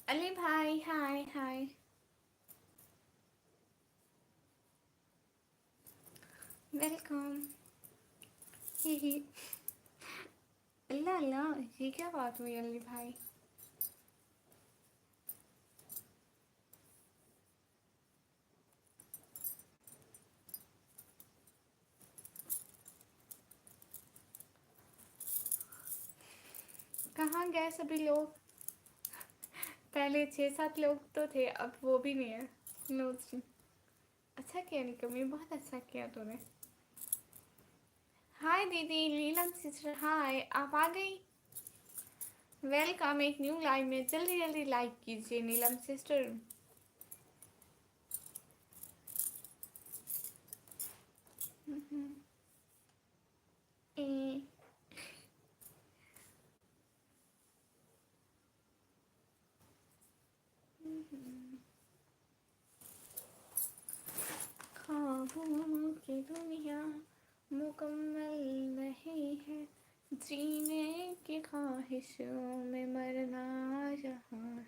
अली भाई हाय हाय. वेलकम. ही ही. अल्लाह अल्लाह, ये क्या बात हुई अली भाई? कहाँ गए सभी लोग? पहले 6-7 लोग तो थे, अब वो भी नहीं है. नो जी. अच्छा किया निकमी, बहुत अच्छा किया तूने. हाय दीदी नीलम सिस्टर, हाय आप आ गई. वेलकम एक न्यू लाइव में. जल्दी जल्दी लाइक कीजिए नीलम सिस्टर. ए, ख्वाबों की दुनिया मुकम्मल नहीं है, जीने की ख्वाहिशों में मरना जहाँ.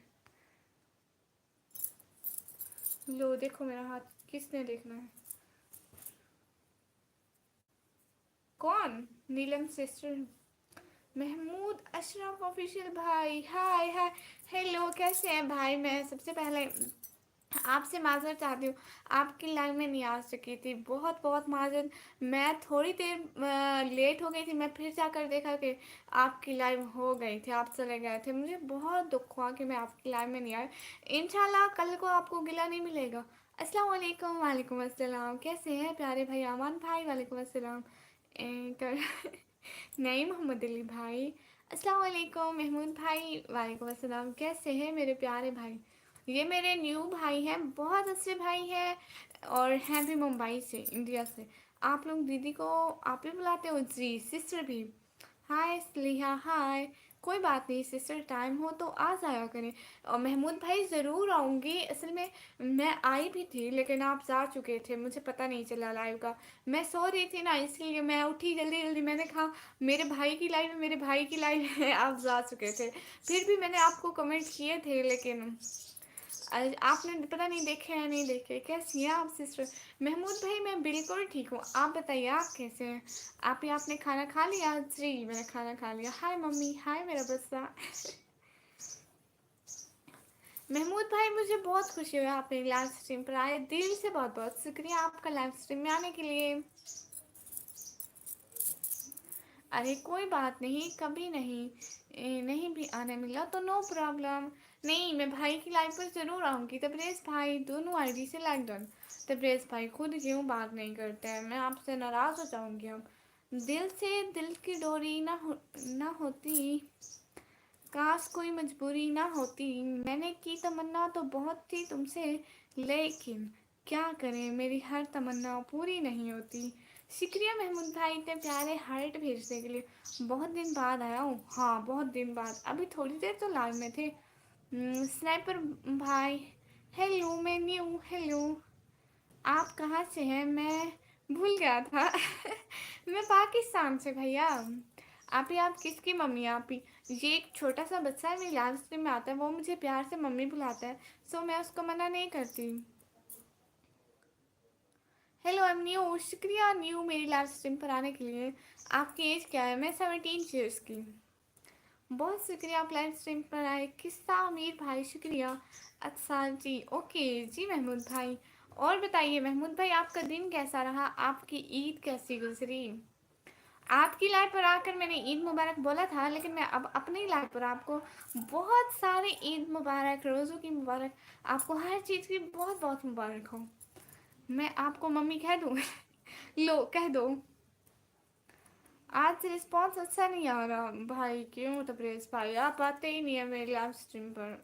लो देखो मेरा हाथ, किसने देखना है? कौन? नीलम सिस्टर. महमूद अशरफ ऑफिशियल भाई, हाय हाय. हेलो, कैसे हैं भाई? मैं सबसे पहले आपसे माजरत चाहती हूँ, आपकी लाइव में नहीं आ सकी थी. बहुत बहुत माजरत. मैं थोड़ी देर लेट हो गई थी. मैं फिर जाकर देखा कि आपकी लाइव हो गई थी, आप चले गए थे. मुझे बहुत दुख हुआ कि मैं आपकी लाइव में नहीं आई. इंशाल्लाह कल को आपको गिला नहीं मिलेगा. अस्सलाम वालेकुम. वालेकुम अस्सलाम. कैसे हैं प्यारे भाई अमान भाई? वालेकुम अस्सलाम. नहीं मोहम्मद अली भाई. अस्सलाम वालेकुम महमूद भाई. वालेकुम अस्सलाम. कैसे हैं मेरे प्यारे भाई? ये मेरे न्यू भाई हैं, बहुत अच्छे भाई हैं. और हैं भी मुंबई से, इंडिया से. आप लोग दीदी को आप ही बुलाते हो? जी सिस्टर भी. हाय स्लिहा हाय. कोई बात नहीं सिस्टर, टाइम हो तो आ जाया करें. और महमूद भाई ज़रूर आऊँगी. असल में मैं आई भी थी लेकिन आप जा चुके थे, मुझे पता नहीं चला लाइव का. मैं सो रही थी ना, इसलिए मैं उठी जल्दी जल्दी. मैंने कहा मेरे भाई की लाइव है, मेरे भाई की लाइव है. आप जा चुके थे. फिर भी मैंने आपको कमेंट किए थे लेकिन आपने पता नहीं देखे या नहीं देखे. कैसी हैं आप सिस्टर? महमूद भाई मैं बिल्कुल ठीक हूँ, आप बताइए आप कैसे हैं? आप ही आपने खाना खा लिया? जी मैंने खाना खा लिया. हाय मम्मी, हाय मेरा बच्चा. महमूद भाई मुझे बहुत खुशी हुई आप मेरी लाइव स्ट्रीम पर आए. दिल से बहुत बहुत शुक्रिया आपका लाइव स्ट्रीम में आने के लिए. अरे कोई बात नहीं, कभी नहीं. नहीं भी आने मिला तो नो प्रॉब्लम. नहीं मैं भाई की लाइव पर ज़रूर आऊँगी. तबरेज़ भाई दोनों आईडी से लाइक डन. तबरेज़ भाई खुद क्यों बात नहीं करते हैं? मैं आपसे नाराज़ हो जाऊँगी अब. दिल से दिल की डोरी ना होती, काश कोई मजबूरी ना होती. मैंने की तमन्ना तो बहुत थी तुमसे, लेकिन क्या करें मेरी हर तमन्ना पूरी नहीं होती. शुक्रिया महमूद भाई इतने प्यारे हार्ट भेजने के लिए. बहुत दिन बाद आया हूँ. हाँ बहुत दिन बाद. अभी थोड़ी देर तो लाइव में थे. स्नाइपर भाई हेलो. मैं न्यू. हेलो. आप कहाँ से हैं? मैं भूल गया था. मैं पाकिस्तान से भैया. आप ही आप किसकी मम्मी हैं? आप ही. ये एक छोटा सा बच्चा है मेरी लाइव स्ट्रीम में आता है, वो मुझे प्यार से मम्मी बुलाता है. सो मैं उसको मना नहीं करती. Hello I am new. शुक्रिया न्यू मेरी लाइव स्ट्रीम पर आने के लिए. आपकी एज क्या है? मैं 17 ईयर्स की. बहुत शुक्रिया आप लाइव स्ट्रीम पर आए. किस्सा अमीर भाई शुक्रिया. अच्छा जी ओके जी महमूद भाई. और बताइए महमूद भाई आपका दिन कैसा रहा? आपकी ईद कैसी गुजरी? आपकी लाइव पर आकर मैंने ईद मुबारक बोला था, लेकिन मैं अब अपनी लाइव पर आपको बहुत सारे ईद मुबारक, रोज़ों की मुबारक, आपको हर चीज़ की बहुत बहुत मुबारक हो. मैं आपको मम्मी कह दूँ? लो कह दो. आज रिस्पॉन्स अच्छा नहीं आ रहा भाई. क्यों तबरेज़ भाई आप आते ही नहीं है मेरी लाइव स्ट्रीम पर?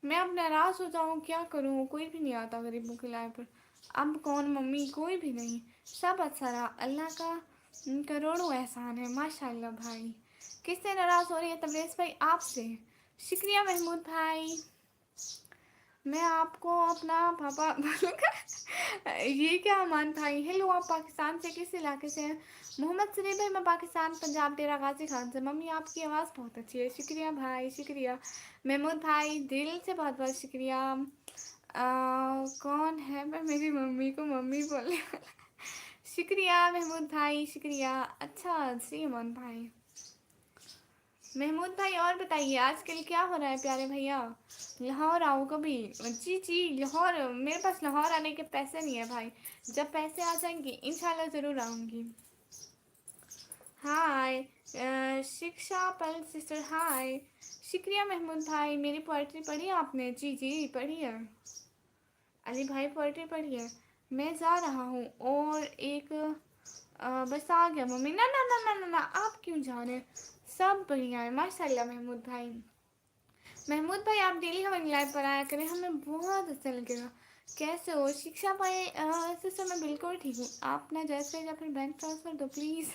मैं अब नाराज़ हो जाऊँ क्या करूँ? कोई भी नहीं आता गरीबों की लाइव पर. अब कौन मम्मी? कोई भी नहीं. सब अच्छा रहा. अल्लाह का करोड़ों एहसान है माशाल्लाह भाई. किससे नाराज़ हो रही है तबरेज़ भाई? आपसे. शुक्रिया महमूद भाई. मैं आपको अपना पापा बोलूँगा। ये क्या अमान भाई, हेलो आप पाकिस्तान से किस इलाके से हैं? मोहम्मद सलीम भाई, मैं पाकिस्तान पंजाब डेरा गाजी खान से। मम्मी आपकी आवाज़ बहुत अच्छी है, शुक्रिया भाई शुक्रिया। महमूद भाई दिल से बहुत बहुत शुक्रिया। कौन है? मैं मेरी मम्मी को मम्मी बोलने वाला। शुक्रिया महमूद भाई शुक्रिया। अच्छा जी अमान भाई। महमूद भाई और बताइए आजकल क्या हो रहा है प्यारे भैया? लाहौर आओ कभी। जी जी लाहौर, मेरे पास लाहौर आने के पैसे नहीं है भाई, जब पैसे आ जाएंगे इंशाल्लाह ज़रूर आऊँगी। हाय शिक्षा पल सिस्टर हाय। शुक्रिया महमूद भाई, मेरी पोइट्री पढ़ी आपने? जी जी पढ़ी है। अली भाई पोइट्री पढ़ी है। मैं जा रहा हूँ और एक बस आ गया मम्मी। ना ना ना ना ना ना, आप क्यों जा रहे हैं? सब बढ़िया है माशाल्लाह महमूद भाई। महमूद भाई आप डेली हमारी लाइव पर आया करें, हमें बहुत अच्छा लगेगा। कैसे हो शिक्षा भाई? सिस्टर मैं बिल्कुल ठीक हूँ। आप ना जैसे या फिर बैंक ट्रांसफ़र दो प्लीज़।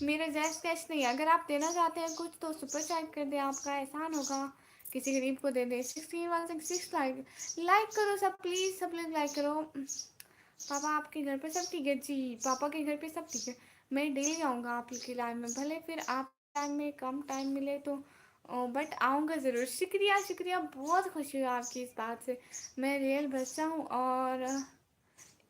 मेरा जैस कैश नहीं है, अगर आप देना चाहते हैं कुछ तो सुपर चैट कर दे, आपका एहसान होगा। किसी गरीब को दे दे। 16 लाइक करो सब प्लीज़, सब लोग लाइक करो। पापा आपके घर पे सब ठीक है? जी पापा के घर पे सब ठीक है। मैं डेली आऊँगा आपकी लाइव में, भले फिर आप टाइम में कम टाइम मिले तो, बट आऊँगा ज़रूर। शुक्रिया शुक्रिया, बहुत खुशी हुई आपकी इस बात से। मैं रियल बच्चा हूँ और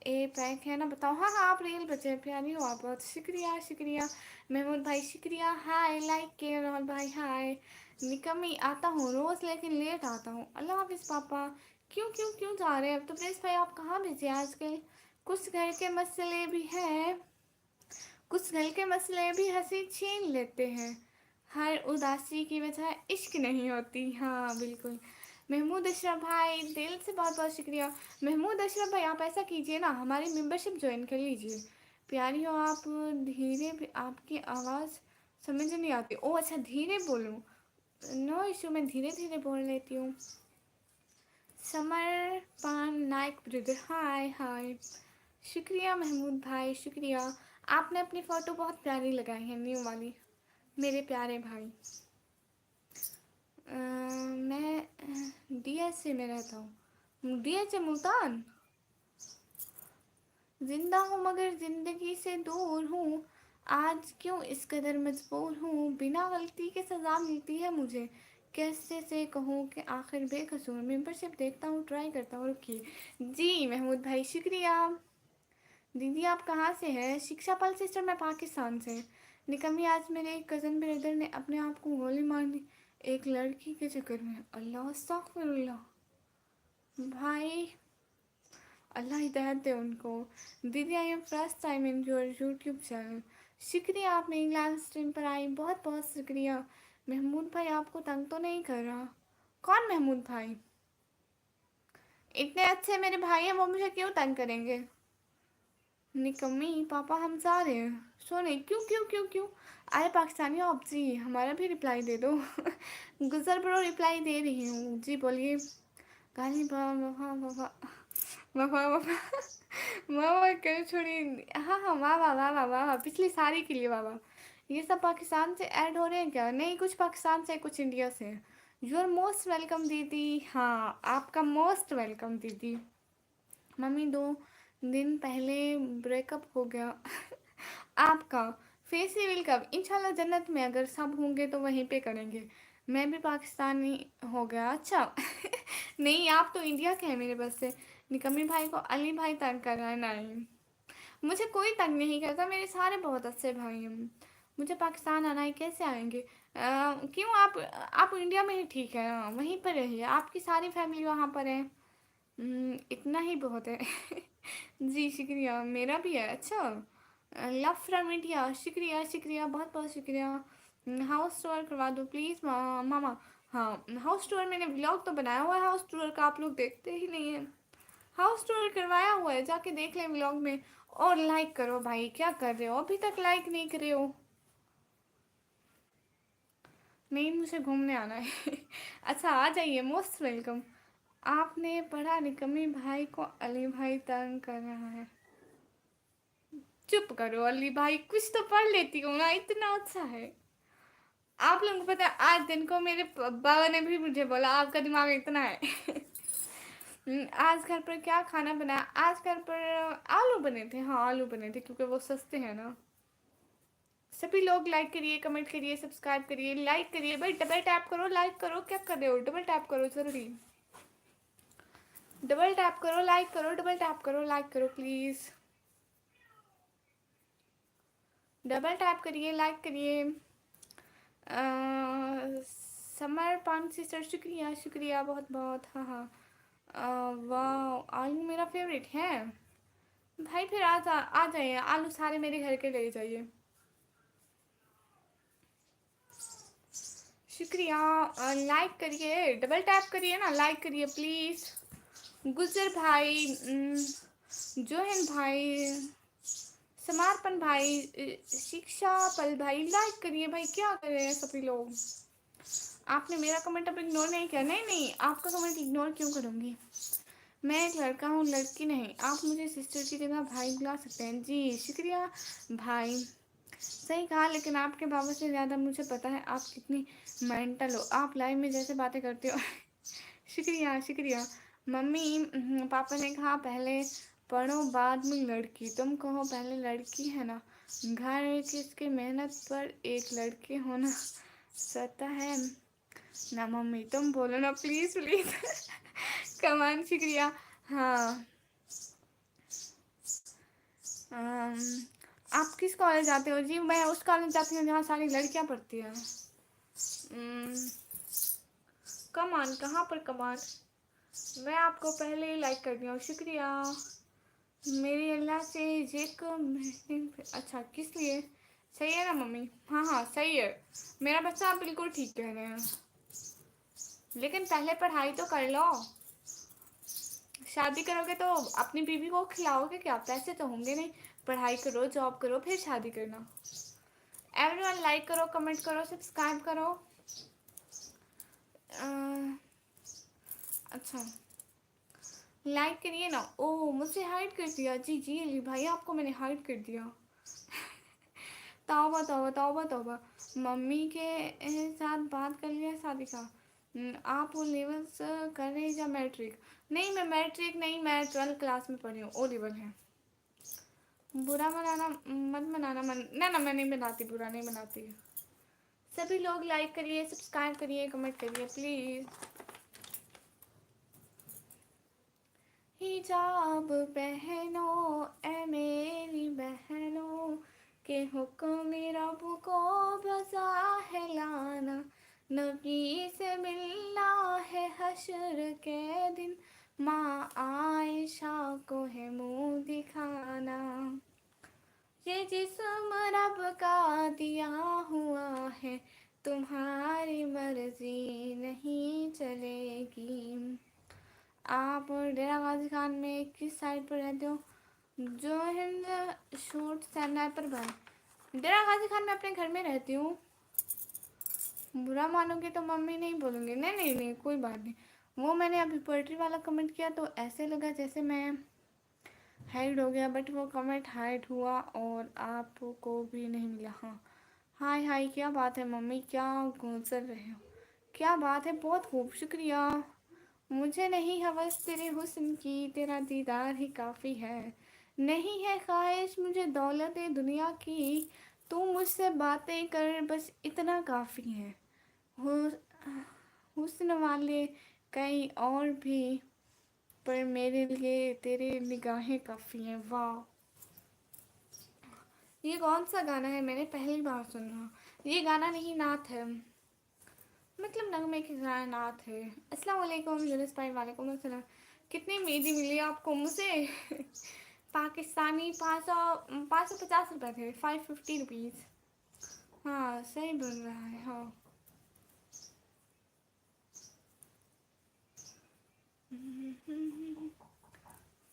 ए पैक है ना, बताओ। हाँ हाँ आप रियल बच्चे हैं, प्यारी हो आप बहुत। शुक्रिया शुक्रिया महमूद भाई शुक्रिया। हाय लाइक के राहुल भाई हाय। निकम्मी आता हूँ रोज़ लेकिन लेट आता हूँ। अल्लाह हाफिज़ पापा। क्यों क्यों क्यों जा रहे हैं अब तो? प्लीज़ भाई आप कहाँ बिजी हैं आजकल? कुछ घर के मसले भी हैं, कुछ घर के मसले भी हंसी छीन लेते हैं। हर उदासी की वजह इश्क नहीं होती। हाँ बिल्कुल। महमूद अशरफ भाई दिल से बहुत बहुत शुक्रिया। महमूद अशरफ भाई आप ऐसा कीजिए ना, हमारी मेंबरशिप ज्वाइन कर लीजिए। प्यारी हो आप। धीरे आपकी आवाज़ समझ नहीं आती। ओ अच्छा धीरे बोलूँ? नो इशू, मैं धीरे धीरे बोल लेती हूँ। समर पान नाइक ब्रदर हाय हाय। शुक्रिया महमूद भाई शुक्रिया। आपने अपनी फ़ोटो बहुत प्यारी लगाई है न्यू वाली, मेरे प्यारे भाई। मैं डीएसए में रहता हूँ, डीएसए मुल्तान। जिंदा हूँ मगर ज़िंदगी से दूर हूँ, आज क्यों इस कदर मजबूर हूँ। बिना गलती के सज़ा मिलती है मुझे, कैसे से कहूँ कि आखिर बेकसूर। मेंबरशिप देखता हूँ ट्राई करता हूँ, रुकिए। जी महमूद भाई शुक्रिया। दीदी आप कहाँ से हैं? शिक्षा पाल सिस्टर मैं पाकिस्तान से। निकम्मी आज मेरे एक कज़न ब्रदर ने अपने आप को गोली मार दी एक लड़की के चक्कर में। अल्लाह अस्तगफिरुल्लाह। भाई अल्लाह हिदायत दे उनको। दीदी I am first time in your YouTube channel. शुक्रिया आप मेरी लाइव स्ट्रीम पर आई, बहुत बहुत शुक्रिया। महमूद भाई आपको तंग तो नहीं कर रहा? कौन महमूद भाई? इतने अच्छे मेरे भाई हैं, वो मुझे क्यों तंग करेंगे? निकम्मी पापा हम जा रहे हैं सोने। क्यों क्यों क्यों क्यों? अरे पाकिस्तानी हो आप जी, हमारा भी रिप्लाई दे दो। गुजर ब्रो रिप्लाई दे रही हूँ जी बोलिए। गाली वफा वफा वफा वफा वाह कर छोड़िए। हाँ हाँ वाह वाह वाह वाह वाह, पिछली सारी के लिए वाह वाह। ये सब पाकिस्तान से ऐड हो रहे हैं क्या? नहीं, कुछ पाकिस्तान से कुछ इंडिया से। यू आर मोस्ट वेलकम दीदी। हाँ आपका मोस्ट वेलकम दीदी। मम्मी 2 दिन पहले ब्रेकअप हो गया। आपका फेस रिवील कब? इंशाल्लाह जन्नत में, अगर सब होंगे तो वहीं पे करेंगे। मैं भी पाकिस्तानी हो गया अच्छा। नहीं आप तो इंडिया के हैं मेरे बस से। निकम्मी भाई को अली भाई तंग कर रहा है? नहीं मुझे कोई तंग नहीं करता, मेरे सारे बहुत अच्छे भाई हैं। मुझे पाकिस्तान आना है, कैसे आएंगे? क्यों आप इंडिया में ही ठीक है, वहीं पर रहिए, आपकी सारी फैमिली वहाँ पर है। इतना ही बहुत है। जी शुक्रिया, मेरा भी है। अच्छा लव फ्रॉम इंडिया, शुक्रिया शुक्रिया बहुत बहुत शुक्रिया। हाउस टूर करवा दो प्लीज़ मामा। हाँ हाउस टूर मैंने व्लॉग तो बनाया हुआ है हाउस टूर का, आप लोग देखते ही नहीं हैं। हाउस टूर करवाया हुआ है, जाके देख लें व्लॉग में। और लाइक करो भाई, क्या कर रहे हो अभी तक लाइक नहीं करे हो? नहीं मुझे घूमने आना है। अच्छा आ जाइए, मोस्ट वेलकम। आपने पढ़ा निकम्मी भाई को अली भाई तंग कर रहा है। चुप करो अली भाई, कुछ तो पढ़ लेती हूँ ना, इतना अच्छा है। आप लोगों को पता है आज दिन को मेरे बाबा ने भी मुझे बोला आपका दिमाग इतना है। आज घर पर क्या खाना बनाया? आज घर पर आलू बने थे। हाँ, आलू बने थे क्योंकि वो सस्ते हैं ना। सभी लोग लाइक करिए, कमेंट करिए, सब्सक्राइब करिए, लाइक करिए भाई, डबल टैप करो, लाइक करो, क्या कर रहे हो? डबल टैप करो जल्दी, डबल टैप करो, लाइक करो, डबल टैप करो, लाइक करो प्लीज़, डबल टैप करिए, लाइक करिए। समर पान सिस्टर, शुक्रिया शुक्रिया बहुत बहुत। हाँ हाँ, वाह, आलू मेरा फेवरेट है भाई। फिर आ जाइए, आलू सारे मेरे घर के ले जाइए। शुक्रिया। लाइक करिए, डबल टैप करिए ना, लाइक करिए प्लीज़। गुजर भाई, जोहन भाई, समर्पण भाई, शिक्षा पल भाई, लाइक करिए भाई, क्या कर रहे हैं सभी लोग? आपने मेरा कमेंट अब इग्नोर नहीं किया। नहीं नहीं, आपका कमेंट इग्नोर क्यों करूँगी? मैं एक लड़का हूँ, लड़की नहीं। आप मुझे सिस्टर की जगह भाई बुला सकते हैं। जी शुक्रिया भाई, सही कहा, लेकिन आपके बाबा से ज़्यादा मुझे पता है आप कितनी मेंटल हो। आप लाइव में जैसे बातें करते हो। शुक्रिया शुक्रिया। मम्मी पापा ने कहा पहले पढ़ो बाद में लड़की, तुम कहो पहले लड़की है ना। घर किसकी मेहनत पर एक लड़के होना सता है ना। मम्मी तुम बोलो ना प्लीज़ प्लीज़। कमान, शुक्रिया। हाँ, अम, आप किस कॉलेज जाते हो? जी मैं उस कॉलेज जाती हूँ जहाँ सारी लड़कियाँ पढ़ती हैं। कमान कहाँ पर कमान? मैं आपको पहले ही लाइक कर दिया हूँ, शुक्रिया। मेरी अल्लाह से ये को अच्छा किस लिए? सही है ना मम्मी? हाँ हाँ सही है, मेरा बच्चा आप बिल्कुल ठीक कह रहे हैं, लेकिन पहले पढ़ाई तो कर लो। शादी करोगे तो अपनी बीवी को खिलाओगे क्या? पैसे तो होंगे नहीं। पढ़ाई करो, जॉब करो, फिर शादी करना। एवरीवन लाइक करो, कमेंट करो, सब्सक्राइब करो। अच्छा, लाइक करिए ना। ओह मुझे हाइड कर दिया। जी जी अली भाई, आपको मैंने हाइड कर दिया। तौबा तौबा तौबा तौबा। मम्मी के साथ बात कर लिया शादी का। आप वो लेवल्स कर रहे हैं या मैट्रिक? नहीं मैं मैट्रिक नहीं, मैं 12th क्लास में पढ़ी हूँ, ओ लेवल है। बुरा मनाना मत मनाना, ना ना मैं नहीं बनाती, बुरा नहीं बनाती। सभी लोग लाइक करिए, सब्सक्राइब करिए, कमेंट करिए प्लीज़। हिजाब पहनो ए मेरी बहनों, के हुक्म रब को बजा है लाना। नबी से मिलना है हश्र के दिन, माँ आयशा को है मुँह दिखाना। ये जिस्म रब का दिया हुआ है, तुम्हारी मर्जी नहीं चलेगी। आप डेरा गाजी खान में किस साइड पर रहते हो? जो हिंद शूट सैनापर भाई, डेरा गाजी खान में अपने घर में रहती हूँ। बुरा मानोगे तो मम्मी नहीं बोलूँगी। नहीं नहीं नहीं कोई बात नहीं। वो मैंने अभी पोइट्री वाला कमेंट किया तो ऐसे लगा जैसे मैं हाइड हो गया, बट वो कमेंट हाइड हुआ और आपको भी नहीं मिला। हाँ हाय हाय, क्या बात है मम्मी, क्या गुजर रहे हो? क्या बात है, बहुत खूब शुक्रिया। मुझे नहीं हवस तेरे हुस्न की, तेरा दीदार ही काफ़ी है। नहीं है ख्वाहिश मुझे दौलत दुनिया की, तू मुझसे बातें कर बस इतना काफ़ी है। हुस्न वाले कई और भी, पर मेरे लिए तेरे निगाहें काफ़ी हैं। वाह, ये कौन सा गाना है? मैंने पहली बार सुना। ये गाना नहीं, नात है, मतलब नगमे के गाना नात है। अस्सलाम वालेकुम यूनुस भाई, वालेकुम अस्सलाम। कितनी मेहंदी मिली आपको मुझसे? पाकिस्तानी 550 रुपये थे, 550 रुपीज़। हाँ सही बोल रहा है। हाँ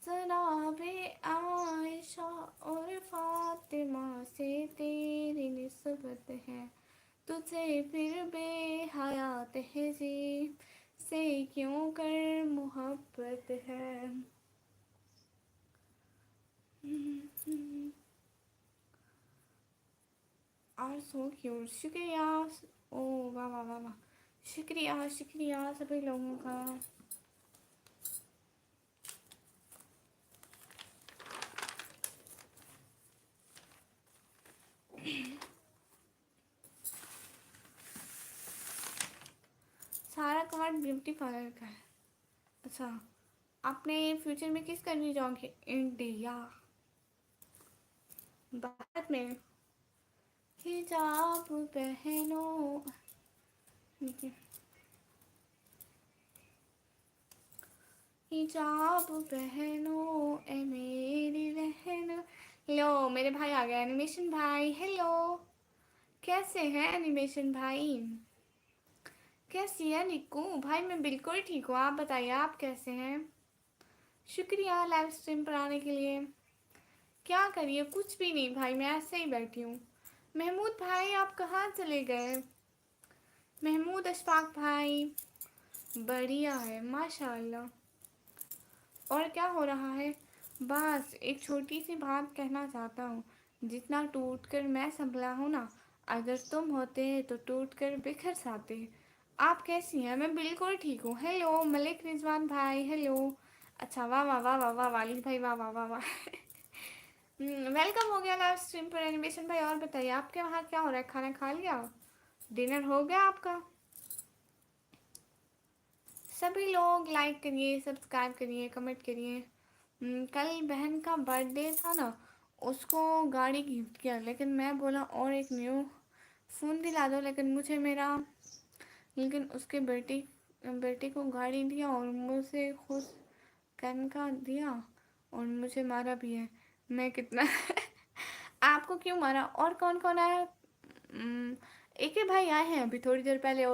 जनाबे आयशा और फातिमा से तेरी निस्बत है, तुझे फिर बेहया तहज़ीब से क्यों कर मोहब्बत है। और सो क्यूट, शुक्रिया। ओ वाह वाह वाह वाह, शुक्रिया शुक्रिया सभी लोगों का। ब्यूटी पार्लर का है। अच्छा, आपने फ्यूचर में किस कंट्री जाओगे? इंडिया। भारत में हिजाब पहनो। हिजाब पहनो ए मेरी बहन। लो मेरे भाई आ गए, एनिमेशन भाई। हेलो, कैसे हैं एनिमेशन भाई? कैसी है निक्कू भाई? मैं बिल्कुल ठीक हूँ, आप बताइए आप कैसे हैं? शुक्रिया लाइव स्ट्रीम पर आने के लिए। क्या करिए, कुछ भी नहीं भाई, मैं ऐसे ही बैठी हूँ। महमूद भाई आप कहाँ चले गए? महमूद अशफाक भाई बढ़िया है माशाल्लाह। और क्या हो रहा है? बस एक छोटी सी बात कहना चाहता हूँ। जितना टूट कर मैं संभला हूँ ना, अगर तुम होते तो टूट कर बिखर जाते। आप कैसी हैं? मैं बिल्कुल ठीक हूँ। हेलो मलिक रिजवान भाई, हेलो। अच्छा, वाह वाह वाह वाह वाह वालिद भाई, वाह वाह वाह वाह। वेलकम हो गया लाइव स्ट्रीम पर एनिमेशन भाई। और बताइए आपके वहाँ क्या हो रहा है? खाना खा लिया? डिनर हो गया आपका? सभी लोग लाइक करिए, सब्सक्राइब करिए, कमेंट करिए। कल बहन का बर्थडे था ना, उसको गाड़ी गिफ्ट किया, लेकिन मैं बोला और एक न्यू फ़ोन दिला दो, लेकिन उसके बेटे को गाड़ी दिया और मुझसे खुश कन का दिया और मुझे मारा भी है। मैं कितना आपको क्यों मारा? और कौन कौन आया? एक ही भाई आए हैं अभी थोड़ी देर पहले,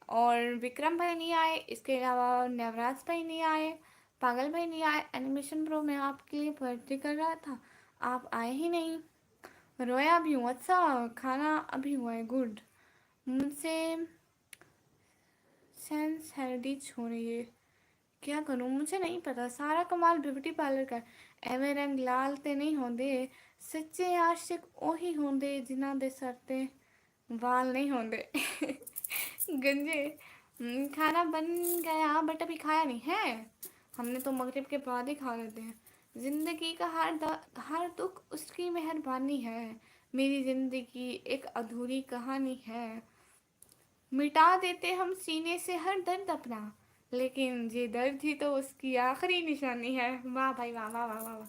और विक्रम भाई नहीं आए, इसके अलावा नवराज भाई नहीं आए, पागल भाई नहीं आए। एनिमेशन प्रो में आपके लिए बर्थडे कर रहा था, आप आए ही नहीं। रोया भी हूँ। अच्छा, खाना अभी हुआ है, गुड। मुझसे सेंस हेरिडिज हो रही है, क्या करूँ? मुझे नहीं पता। सारा कमाल ब्यूटी पार्लर का। एवें रंग लाल ते नहीं होंदे, सच्चे आशिक ओही होंदे जिन्हां दे सर ते वाल नहीं होंदे। गंजे। खाना बन गया बट अभी खाया नहीं है। हमने तो मगरिब के बाद ही खा लेते हैं। जिंदगी का हर दुख उसकी मेहरबानी है। मेरी जिंदगी एक अधूरी कहानी है। मिटा देते हम सीने से हर दर्द अपना, लेकिन ये दर्द ही तो उसकी आखिरी निशानी है। वाह भाई वाह वाह वाह वाह।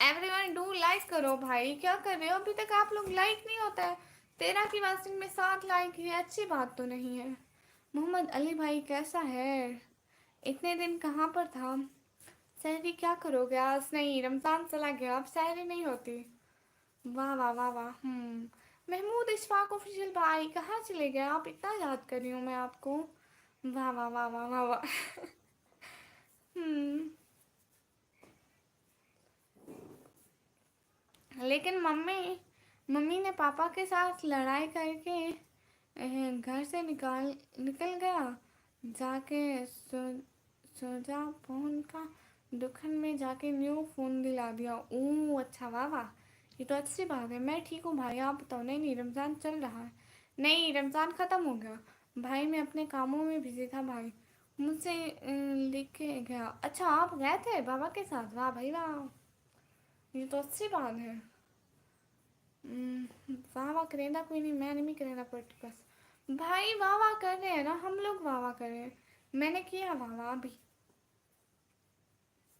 एवरीवन डू लाइक करो भाई, क्या कर रहे हो? अभी तक आप लोग लाइक नहीं होता है। 13 की वास्टिंग में 7 लाइक है, अच्छी बात तो नहीं है। मोहम्मद अली भाई कैसा है? इतने दिन कहाँ पर था? सहरी क्या करोगे आज? नहीं, रमज़ान चला गया, अब सहरी नहीं होती। वाह वाह वाह वाह। महमूद इशफाक ऑफिशियल भाई कहाँ चले गए आप? इतना याद कर रही हूँ मैं आपको। वाह वाह वाह वाह वाह वाह। हम्म लेकिन मम्मी ने पापा के साथ लड़ाई करके घर से निकल गया। जाके सोजा फोन का दुकान में जाके न्यू फ़ोन दिला दिया। ओह अच्छा, वाह वाह, ये तो अच्छी बात है। मैं ठीक हूँ भाई, आप बताओ। नहीं नहीं, रमज़ान चल रहा है। नहीं, रमज़ान ख़त्म हो गया भाई, मैं अपने कामों में बिजी था भाई। मुझसे लिख के गया। अच्छा, आप गए थे बाबा के साथ? वाह भाई वाह, ये तो अच्छी बात है। वाह वाह करेंदा कोई नहीं, मैं नहीं करेंदा पर बस भाई वाह वाह कर रहे हैं ना, हम लोग वाह वाह कर रहे हैं। मैंने किया वाह वाह, अभी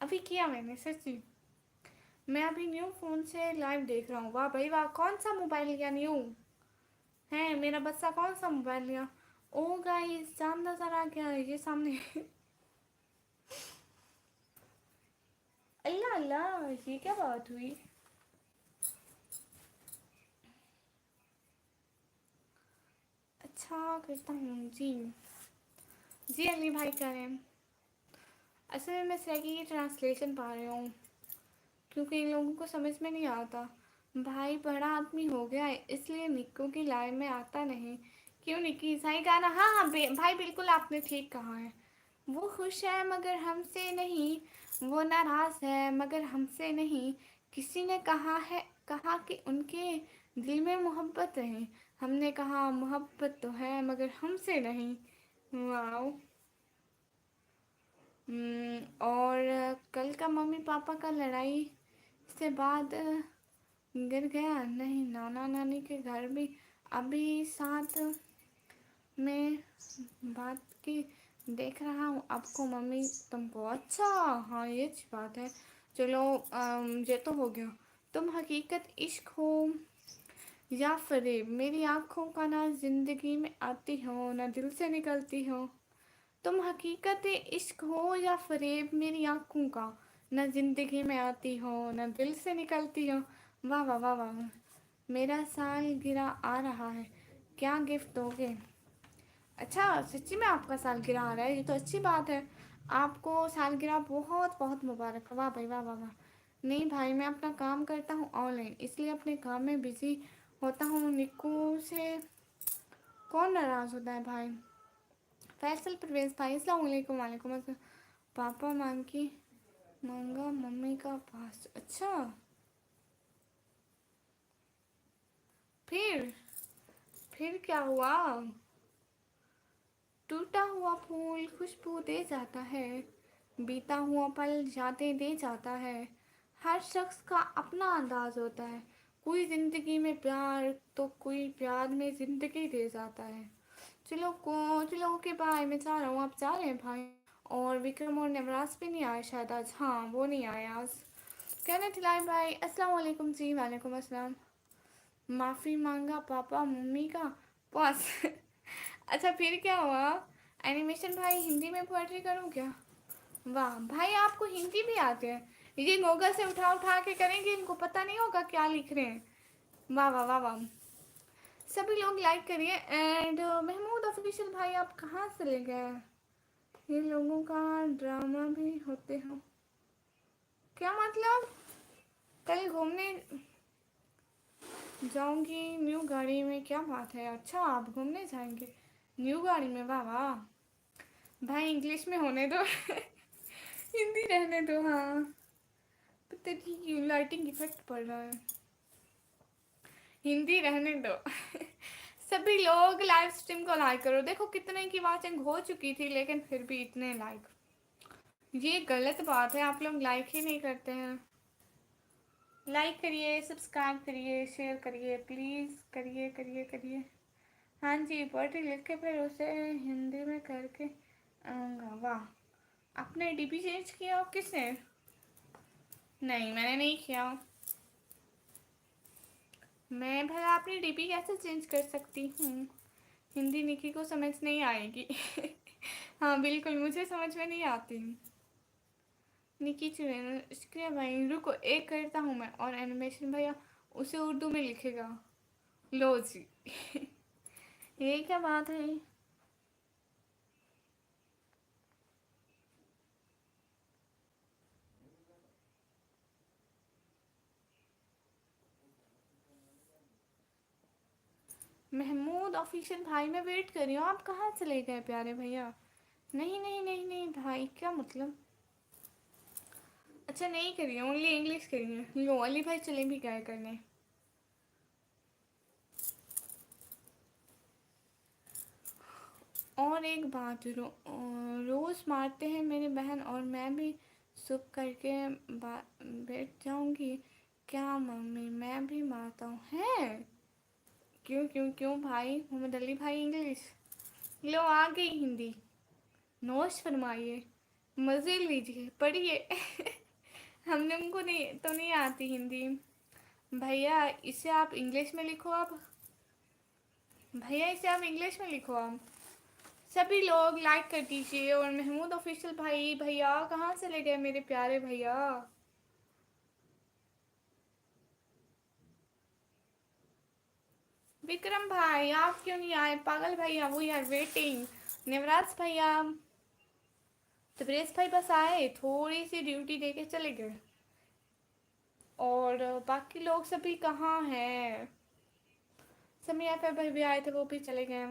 अभी किया मैंने सच्ची। मैं अभी न्यू फ़ोन से लाइव देख रहा हूँ। वाह भाई वाह, कौन सा मोबाइल लिया न्यू है? मेरा बच्चा कौन सा मोबाइल लिया? ओ गाइस, चांद नजर आ गया है ये सामने। अल्लाह अल्लाह, ये क्या बात हुई? अच्छा करता हूँ जी। जी अली भाई करें। असल में मैं सैगी की ट्रांसलेशन पा रही हूँ, क्योंकि इन लोगों को समझ में नहीं आता। भाई बड़ा आदमी हो गया है, इसलिए निक्को की लाइव में आता नहीं। क्यों निक्की? सही गाना। हाँ हाँ भाई बिल्कुल आपने ठीक कहा है। वो खुश है मगर हमसे नहीं, वो नाराज़ है मगर हमसे नहीं। किसी ने कहा कि उनके दिल में मोहब्बत है। हमने कहा मोहब्बत तो है मगर हमसे नहीं। वाह। और कल का मम्मी पापा का लड़ाई से बाद गिर गया नहीं, नाना नानी के घर भी अभी साथ میں بات کی دیکھ رہا ہوں آپ کو ممی تم کو. اچھا ہاں یہ اچھی بات ہے. چلو یہ تو ہو گیا. تم حقیقت عشق ہو یا فریب؟ میری آنکھوں کا نہ زندگی میں آتی ہو نہ دل سے نکلتی ہو. تم حقیقت عشق ہو یا فریب میری آنکھوں کا، نہ زندگی میں آتی ہو نہ دل سے نکلتی ہو. واہ واہ واہ واہ. میرا سالگرہ آ رہا ہے، کیا گفٹ دو گے؟ اچھا سچی میں آپ کا سالگرہ آ رہا ہے، یہ تو اچھی بات ہے. آپ کو سالگرہ بہت بہت مبارک. واہ بھائی واہ واہ واہ. نہیں بھائی میں اپنا کام کرتا ہوں آن لائن، اس لیے اپنے کام میں بزی ہوتا ہوں. نکو سے کون ناراض ہوتا ہے بھائی؟ فیصل پرویز بھائی السلام علیکم. وعلیکم السلام. پاپا مانگی مانگا ممی کا پاس. اچھا پھر کیا ہوا؟ ٹوٹا ہوا پھول خوشبو دے جاتا ہے، بیتا ہوا پل یادیں دے جاتا ہے. ہر شخص کا اپنا انداز ہوتا ہے، کوئی زندگی میں پیار تو کوئی پیار میں زندگی دے جاتا ہے. چلو اوکے بائے. میں جا رہا ہوں، آپ جا رہے ہیں بھائی؟ اور وکرم اور نوراز بھی نہیں آئے شاید آج. ہاں وہ نہیں آئے آج. کہنا تھلائے بھائی السلام علیکم. جی وعلیکم السلام. معافی مانگا پاپا ممی کا پاس. اچھا پھر کیا ہوا؟ اینیمیشن بھائی ہندی میں پوئٹری کروں کیا؟ واہ بھائی آپ کو ہندی بھی آتے ہیں. یہ گوگل سے اٹھا اٹھا کے کریں گے، ان کو پتہ نہیں ہوگا کیا لکھ رہے ہیں. واہ واہ واہ واہ. سبھی لوگ لائک کریے. اینڈ محمود آفیشل بھائی آپ کہاں سے لے گئے؟ یہ لوگوں کا ڈرامہ بھی ہوتے ہیں. کیا مطلب؟ کل گھومنے جاؤں گی نیو گاڑی میں. کیا بات ہے، اچھا آپ گھومنے جائیں گے نیو گاڑی میں؟ واہ واہ. بھائی انگلش میں ہونے دو. ہندی رہنے دو. ہاں پتہ نہیں لائٹنگ افیکٹ پڑ رہا ہے. ہندی رہنے دو. سبھی لوگ لائیو اسٹریم کو لائک کرو. دیکھو کتنے کی واچنگ ہو چکی تھی لیکن پھر بھی اتنے لائک. یہ غلط بات ہے، آپ لوگ لائک ہی نہیں کرتے ہیں. لائک کریے، سبسکرائب کریے، شیئر کریے، پلیز کریے کریے کریے. ہاں جی پوئٹری لکھ کے پھر اسے ہندی میں کر کے آؤں گا. واہ. آپ نے ڈی پی چینج کیا؟ کس نے؟ نہیں میں نے نہیں کیا. میں بھلا اپنی ڈی پی کیسے چینج کر سکتی ہوں؟ ہندی نکی کو سمجھ نہیں آئے گی. ہاں بالکل مجھے سمجھ میں نہیں آتی. نکی چینل شکریہ بھائی. رکو ایک کرتا ہوں میں اور اینیمیشن بھیا اسے اردو میں لکھے گا. لو جی. یہ کیا بات ہے؟ محمود آفیشل بھائی میں ویٹ کر رہی ہوں. آپ کہاں چلے گئے پیارے بھیا؟ نہیں نہیں نہیں نہیں بھائی کیا مطلب؟ اچھا نہیں کریے، اونلی انگلش کریے. لو علی بھائی چلیں بھی کیا کرنے. اور ایک بات روز مارتے ہیں میری بہن اور میں بھی سپ کر کے بیٹھ جاؤں گی. کیا ممی میں بھی مارتا ہوں ہیں؟ کیوں کیوں کیوں بھائی؟ محمد علی بھائی انگلش. لو آ گئی ہندی. نوش فرمائیے، مزے لیجیے، پڑھیے. ہم لوگوں کو نہیں تو نہیں آتی ہندی. بھیا اسے آپ انگلش میں لکھو. اب بھیا اسے آپ انگلش میں لکھو. سبھی لوگ لائک کر دیجیے. اور محمود آفیشل بھائی بھیا کہاں سے لے گئے میرے پیارے بھیا؟ وکرم بھائی آپ کیوں نہیں آئے؟ پاگل بھیا وی آر ویٹنگ. نوراج بھیا تبریز بھائی بس آئے، تھوڑی سی ڈیوٹی دے کے چلے گئے. اور باقی لوگ سبھی کہاں ہیں؟ سمیہ بھائی بھی آئے تھے وہ بھی چلے گئے.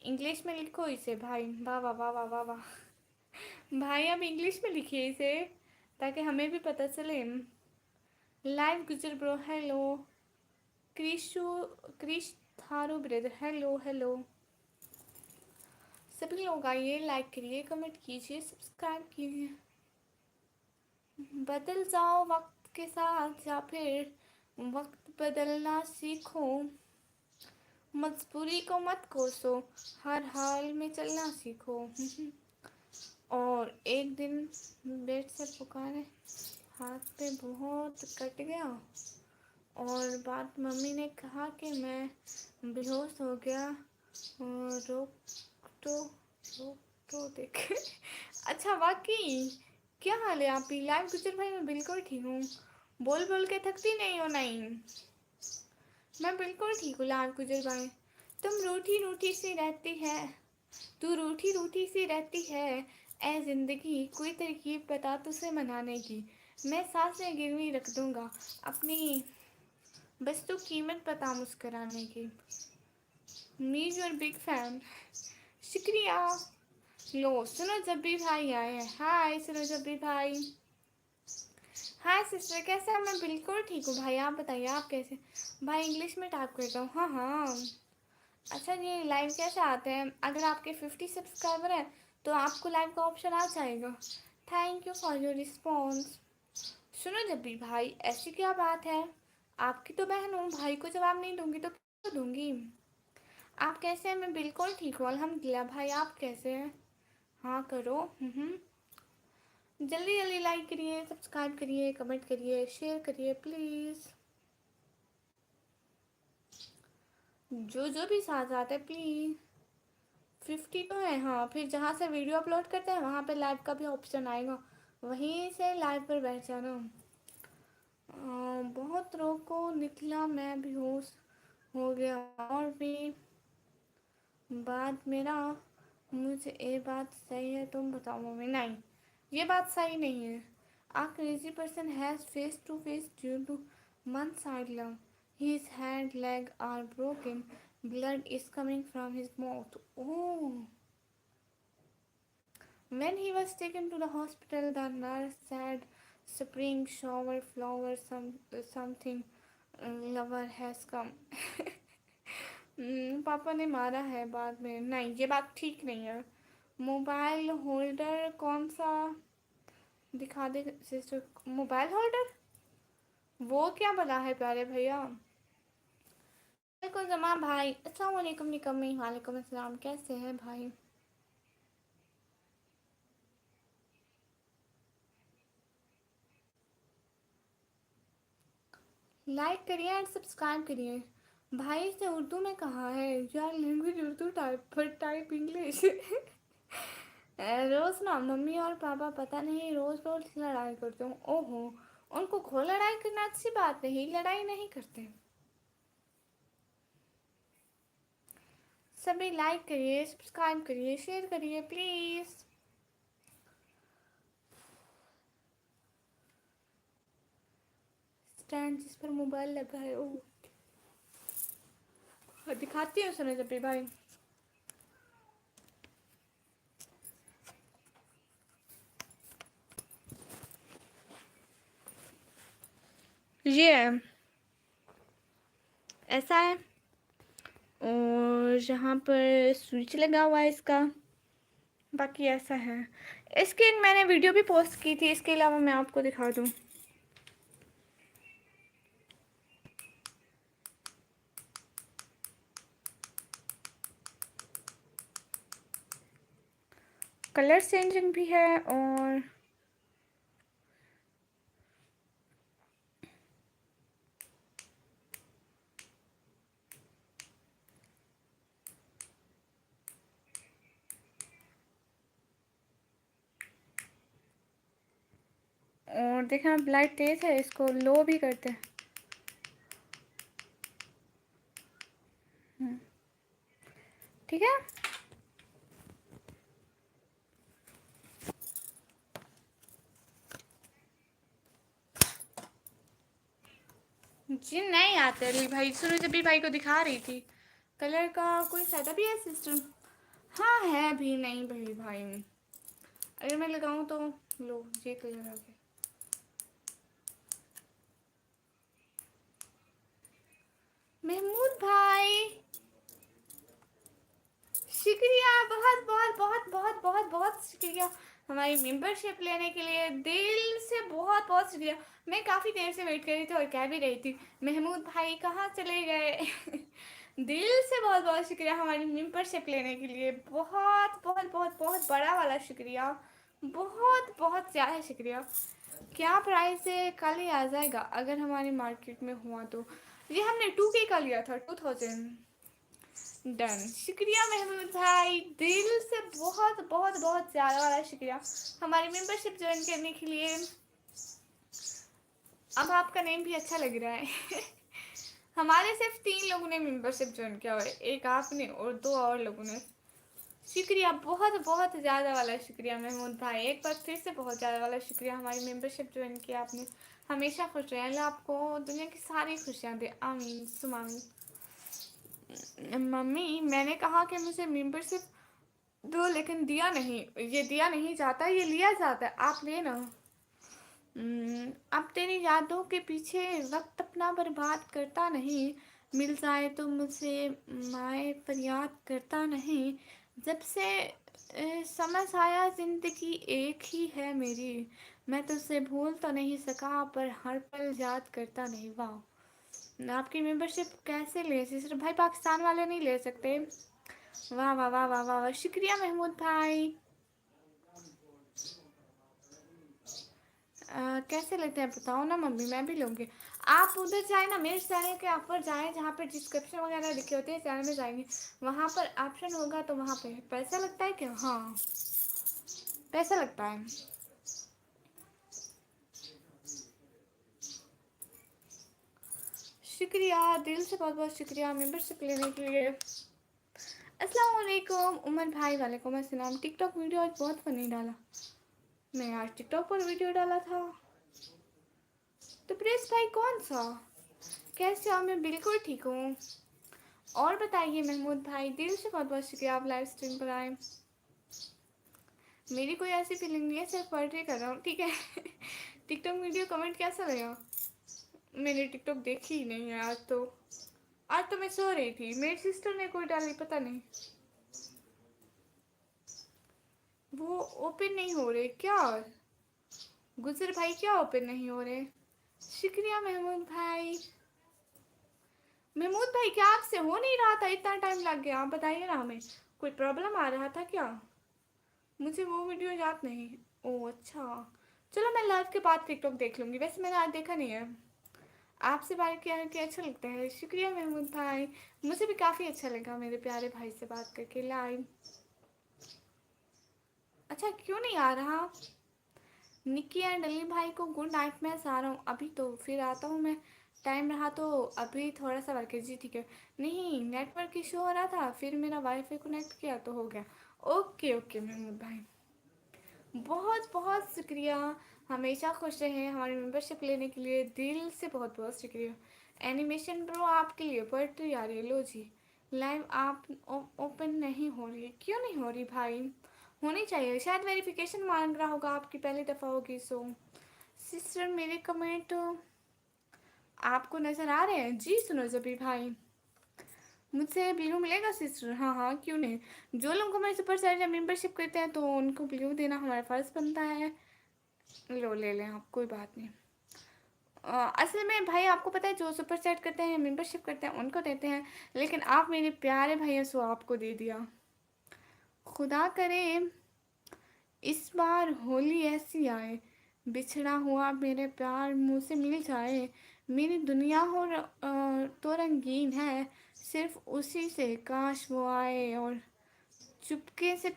انگلش میں لکھو اسے بھائی. واہ واہ واہ واہ واہ واہ. بھائی اب انگلش میں لکھیے اسے تاکہ ہمیں بھی پتہ چلے. لائیو گجر برو ہیلو. کرش تھارو بردر ہیلو ہیلو. سبھی لوگ آئیے، لائک کریے، کمنٹ کیجیے، سبسکرائب کیجیے. بدل جاؤ وقت کے ساتھ یا پھر وقت بدلنا سیکھو. मजबूरी को मत कोसो, हर हाल में चलना सीखो। और एक दिन बेड से पुकारे, हाथ पे बहुत कट गया, और बाद मम्मी ने कहा कि मैं बेहोश हो गया। रोक तो रोक तो देख। अच्छा वाकई, क्या हाल है आपकी? लाइव गुजर भाई मैं बिल्कुल ठीक हूँ। बोल बोल के थकती नहीं हो? नहीं, मैं बिल्कुल ठीक हूँ लाइव गुजर भाई। तुम रूठी रूठी सी रहती है, तू रूठी रूठी सी रहती है। ए जिंदगी कोई तरकीब बता तुझसे मनाने की, मैं सांसें गिरवी रख दूंगा अपनी, बस तू कीमत बता मुस्कुराने की। मीट योर बिग फैन, शुक्रिया। लो सुनो जब भी भाई आए हैं। हाय सुनो जब भी भाई। हाय सिस्टर, कैसे हैं? मैं बिल्कुल ठीक हूँ भाई, आप बताइए आप कैसे? भाई इंग्लिश में टाइप करता हूँ। हाँ हाँ। अच्छा ये लाइव कैसे आते हैं? अगर आपके 50 सब्सक्राइबर हैं तो आपको लाइव का ऑप्शन आ जाएगा। Thank you for your response. सुनो जब भी भाई, ऐसी क्या बात है? आपकी तो बहन हूँ, भाई को जवाब नहीं दूंगी तो क्यों दूंगी? आप कैसे हैं? मैं बिल्कुल ठीक हूँ अल्हम्दुलिल्लाह। भाई आप कैसे हैं? हाँ करो। जल्दी जल्दी लाइक करिए, सब्सक्राइब करिए, कमेंट करिए, शेयर करिए प्लीज़। जो जो भी साथ आते हैं प्लीज़। 50 तो है हाँ, फिर जहाँ से वीडियो अपलोड करते हैं वहाँ पे लाइव का भी ऑप्शन आएगा, वहीं से लाइव पर बैठ जाना। बहुत रोको निकला मैं बेहोश हो गया, और भी बात मेरा, मुझे ये बात सही है तुम बताओ मम्मी? नहीं, ये बात सही नहीं है। A crazy person has face to face due to one-side lung. His hand, leg are broken. Blood is coming from his mouth. Oh. When he was taken to the hospital, the nurse said, "Spring shower flower, something lover has come." पापा ने मारा है बाद में। नहीं, ये बात ठीक नहीं है। मोबाइल होल्डर कौन सा दिखा दे सिस्टर? मोबाइल होल्डर वो क्या बना है प्यारे भैया? वालेकुम जमा भाई, अस्सलाम वालेकुम निकम्मी। वालेकुम अस्सलाम, कैसे हैं भाई? लाइक करिए एंड सब्सक्राइब करिए। भाई से उर्दू में कहा है यार, लैंग्वेज उर्दू टाइप पर टाइप इंग्लिश। रोज ना मम्मी और पापा पता नहीं रोज रोज लड़ाई करते हो। ओहो, उनको खो लड़ाई करना अच्छी बात नहीं, लड़ाई नहीं करते। सभी लाइक करिए, सब्सक्राइब करिए, शेयर करिए प्लीज़। स्टैंड जिस पर मोबाइल लगा है, ओ दिखाती हूँ सुनो जब भी भाई। ये है, ऐसा है, और यहाँ पर स्विच लगा हुआ है इसका, बाकी ऐसा है। इसकी मैंने वीडियो भी पोस्ट की थी, इसके अलावा मैं आपको दिखा दूँ। कलर चेंजिंग भी है, और देखना लाइट तेज़ है, इसको लो भी करते हैं। ठीक है, जी नहीं आते अली भाई, सुनो जब भी भाई को दिखा रही थी। कलर का कोई फ़ायदा भी है सिस्टम? हाँ है भी नहीं भाई भाई, अगर मैं लगाऊँ तो लो ये कलर आ गया। महमूद भाई शुक्रिया, बहुत बहुत बहुत बहुत बहुत बहुत शुक्रिया हमारी मेंबरशिप लेने के लिए, दिल से बहुत बहुत शुक्रिया। मैं काफ़ी देर से वेट कर रही थी और कह भी रही थी महमूद भाई कहाँ चले गए। دل سے بہت بہت شکریہ ہماری ممبرشپ لینے کے لیے، بہت بہت بہت بہت بڑا والا شکریہ، بہت بہت زیادہ شکریہ۔ کیا پرائز ہے؟ کل ہی آ جائے گا اگر ہماری مارکیٹ میں ہوا تو۔ یہ ہم نے 2K کا لیا تھا، 2000 ڈن۔ شکریہ محمود بھائی، دل سے بہت بہت بہت زیادہ والا شکریہ ہماری ممبرشپ جوائن کرنے کے لیے۔ اب آپ کا نیم بھی اچھا لگ رہا ہے۔ ہمارے صرف 3 لوگوں نے ممبرشپ جوائن کیا ہوا ہے، ایک آپ نے اور 2 اور لوگوں نے۔ شکریہ، بہت بہت زیادہ والا شکریہ محمود بھائی، ایک بار پھر سے بہت زیادہ والا شکریہ ہماری ممبرشپ جوائن کیا آپ نے۔ ہمیشہ خوش رہیں، اللہ آپ کو دنیا کی ساری خوشیاں دے، آمین ثم آمین۔ ممی میں نے کہا کہ مجھے ممبرشپ دو لیکن دیا نہیں، یہ دیا نہیں جاتا، یہ لیا جاتا ہے، آپ لینا۔ اب تیری یادوں کے پیچھے وقت اپنا برباد کرتا نہیں، مل جائے تو مجھ سے مائے فریاد کرتا نہیں، جب سے سمجھ آیا زندگی ایک ہی ہے میری، میں تجھ سے بھول تو نہیں سکا پر ہر پل یاد کرتا نہیں۔ واہ، آپ کی ممبرشپ کیسے لے سسٹر بھائی؟ پاکستان والے نہیں لے سکتے؟ واہ واہ واہ واہ واہ، شکریہ محمود بھائی۔ کیسے لیتے ہیں بتاؤ نا ممی، میں بھی لوں گی۔ آپ ادھر جائیں نا، میرے چینل کے اوپر جائیں جہاں پہ ڈسکرپشن وغیرہ لکھے ہوتے ہیں، چینل میں جائیں گے وہاں پر آپشن ہوگا تو وہاں پہ پیسہ لگتا ہے کیا؟ ہاں پیسہ لگتا ہے۔ شکریہ، دل سے بہت بہت شکریہ ممبرشپ لینے کے لیے۔ السلام علیکم عمر بھائی، وعلیکم السلام۔ ٹک ٹاک ویڈیو آج بہت فنی ڈالا، میں آج ٹک ٹاک پر ویڈیو ڈالا تھا۔ تو پریس بھائی کون سا؟ کیسے ہو؟ میں بالکل ٹھیک ہوں۔ اور بتائیے محمود بھائی، دل سے بہت بہت شکریہ آپ لائیو اسٹریم پر آئے۔ میری کوئی ایسی فیلنگ نہیں ہے، صرف پوئٹری کر رہا ہوں، ٹھیک ہے۔ ٹک ٹاک ویڈیو کمنٹ کیسا لگا؟ میں نے ٹک ٹاک دیکھی ہی نہیں ہے آج تو میں سو رہی تھی، میری سسٹر نے کوئی ڈالی پتہ نہیں، وہ اوپن نہیں ہو رہے کیا؟ گزر بھائی کیا اوپن نہیں ہو رہے؟ شکریہ محمود بھائی۔ محمود بھائی کیا آپ سے ہو نہیں رہا تھا؟ اتنا ٹائم لگ گیا، آپ بتائیے نا ہمیں، کوئی پرابلم آ رہا تھا کیا؟ مجھے وہ ویڈیو یاد نہیں۔ اوہ اچھا، چلو میں لائیو کے بعد ٹک ٹاک دیکھ لوں گی، ویسے میں نے آج دیکھا نہیں ہے۔ آپ سے بات کیا ہے کہ اچھا لگتا ہے، شکریہ محمود بھائی، مجھے بھی کافی اچھا لگا میرے پیارے بھائی سے بات کر کے لائیو۔ اچھا کیوں نہیں آ رہا؟ نکی اینڈ علی بھائی کو گڈ نائٹ، میں آ رہا ہوں ابھی تو پھر آتا ہوں میں، ٹائم رہا تو ابھی تھوڑا سا ورک ہے جی، ٹھیک ہے۔ نہیں نیٹ ورک ایشو ہو رہا تھا، پھر میرا وائی فائی کنیکٹ کیا تو ہو گیا۔ اوکے اوکے محمود بھائی، بہت بہت شکریہ، ہمیشہ خوش رہیں، ہماری ممبرشپ لینے کے لیے دل سے بہت بہت شکریہ۔ اینیمیشن برو آپ کے لیے پوئٹری آ رہی ہے، لو جی۔ لائیو آپ اوپن نہیں ہو رہی، کیوں نہیں ہو رہی بھائی؟ ہونی چاہیے، شاید ویریفیکیشن مانگ رہا ہوگا، آپ کی پہلی دفعہ ہوگی سو۔ سسٹر میرے کمنٹ آپ کو نظر آ رہے ہیں؟ جی سنو زبی بھائی، مجھ سے بلیو ملے گا سسٹر؟ ہاں ہاں کیوں نہیں، جو لوگ ہمارے سپر سیل ممبرشپ کرتے ہیں تو ان کو بلیو دینا ہمارا فرض بنتا ہے۔ لو لے لیں آپ، کوئی بات نہیں۔ اصل میں بھائی آپ کو پتہ ہے جو سپر سیٹ کرتے ہیں ممبرشپ کرتے ہیں ان کو دیتے ہیں، لیکن آپ میرے پیارے بھائی ہیں سو آپ کو دے دیا۔ خدا کرے اس بار ہولی ایسی آئے، بچھڑا ہوا میرے پیار منہ سے مل جائے، میری دنیا ہو تو رنگین ہے صرف اسی سے، کاش وہ آئے اور چپکے سے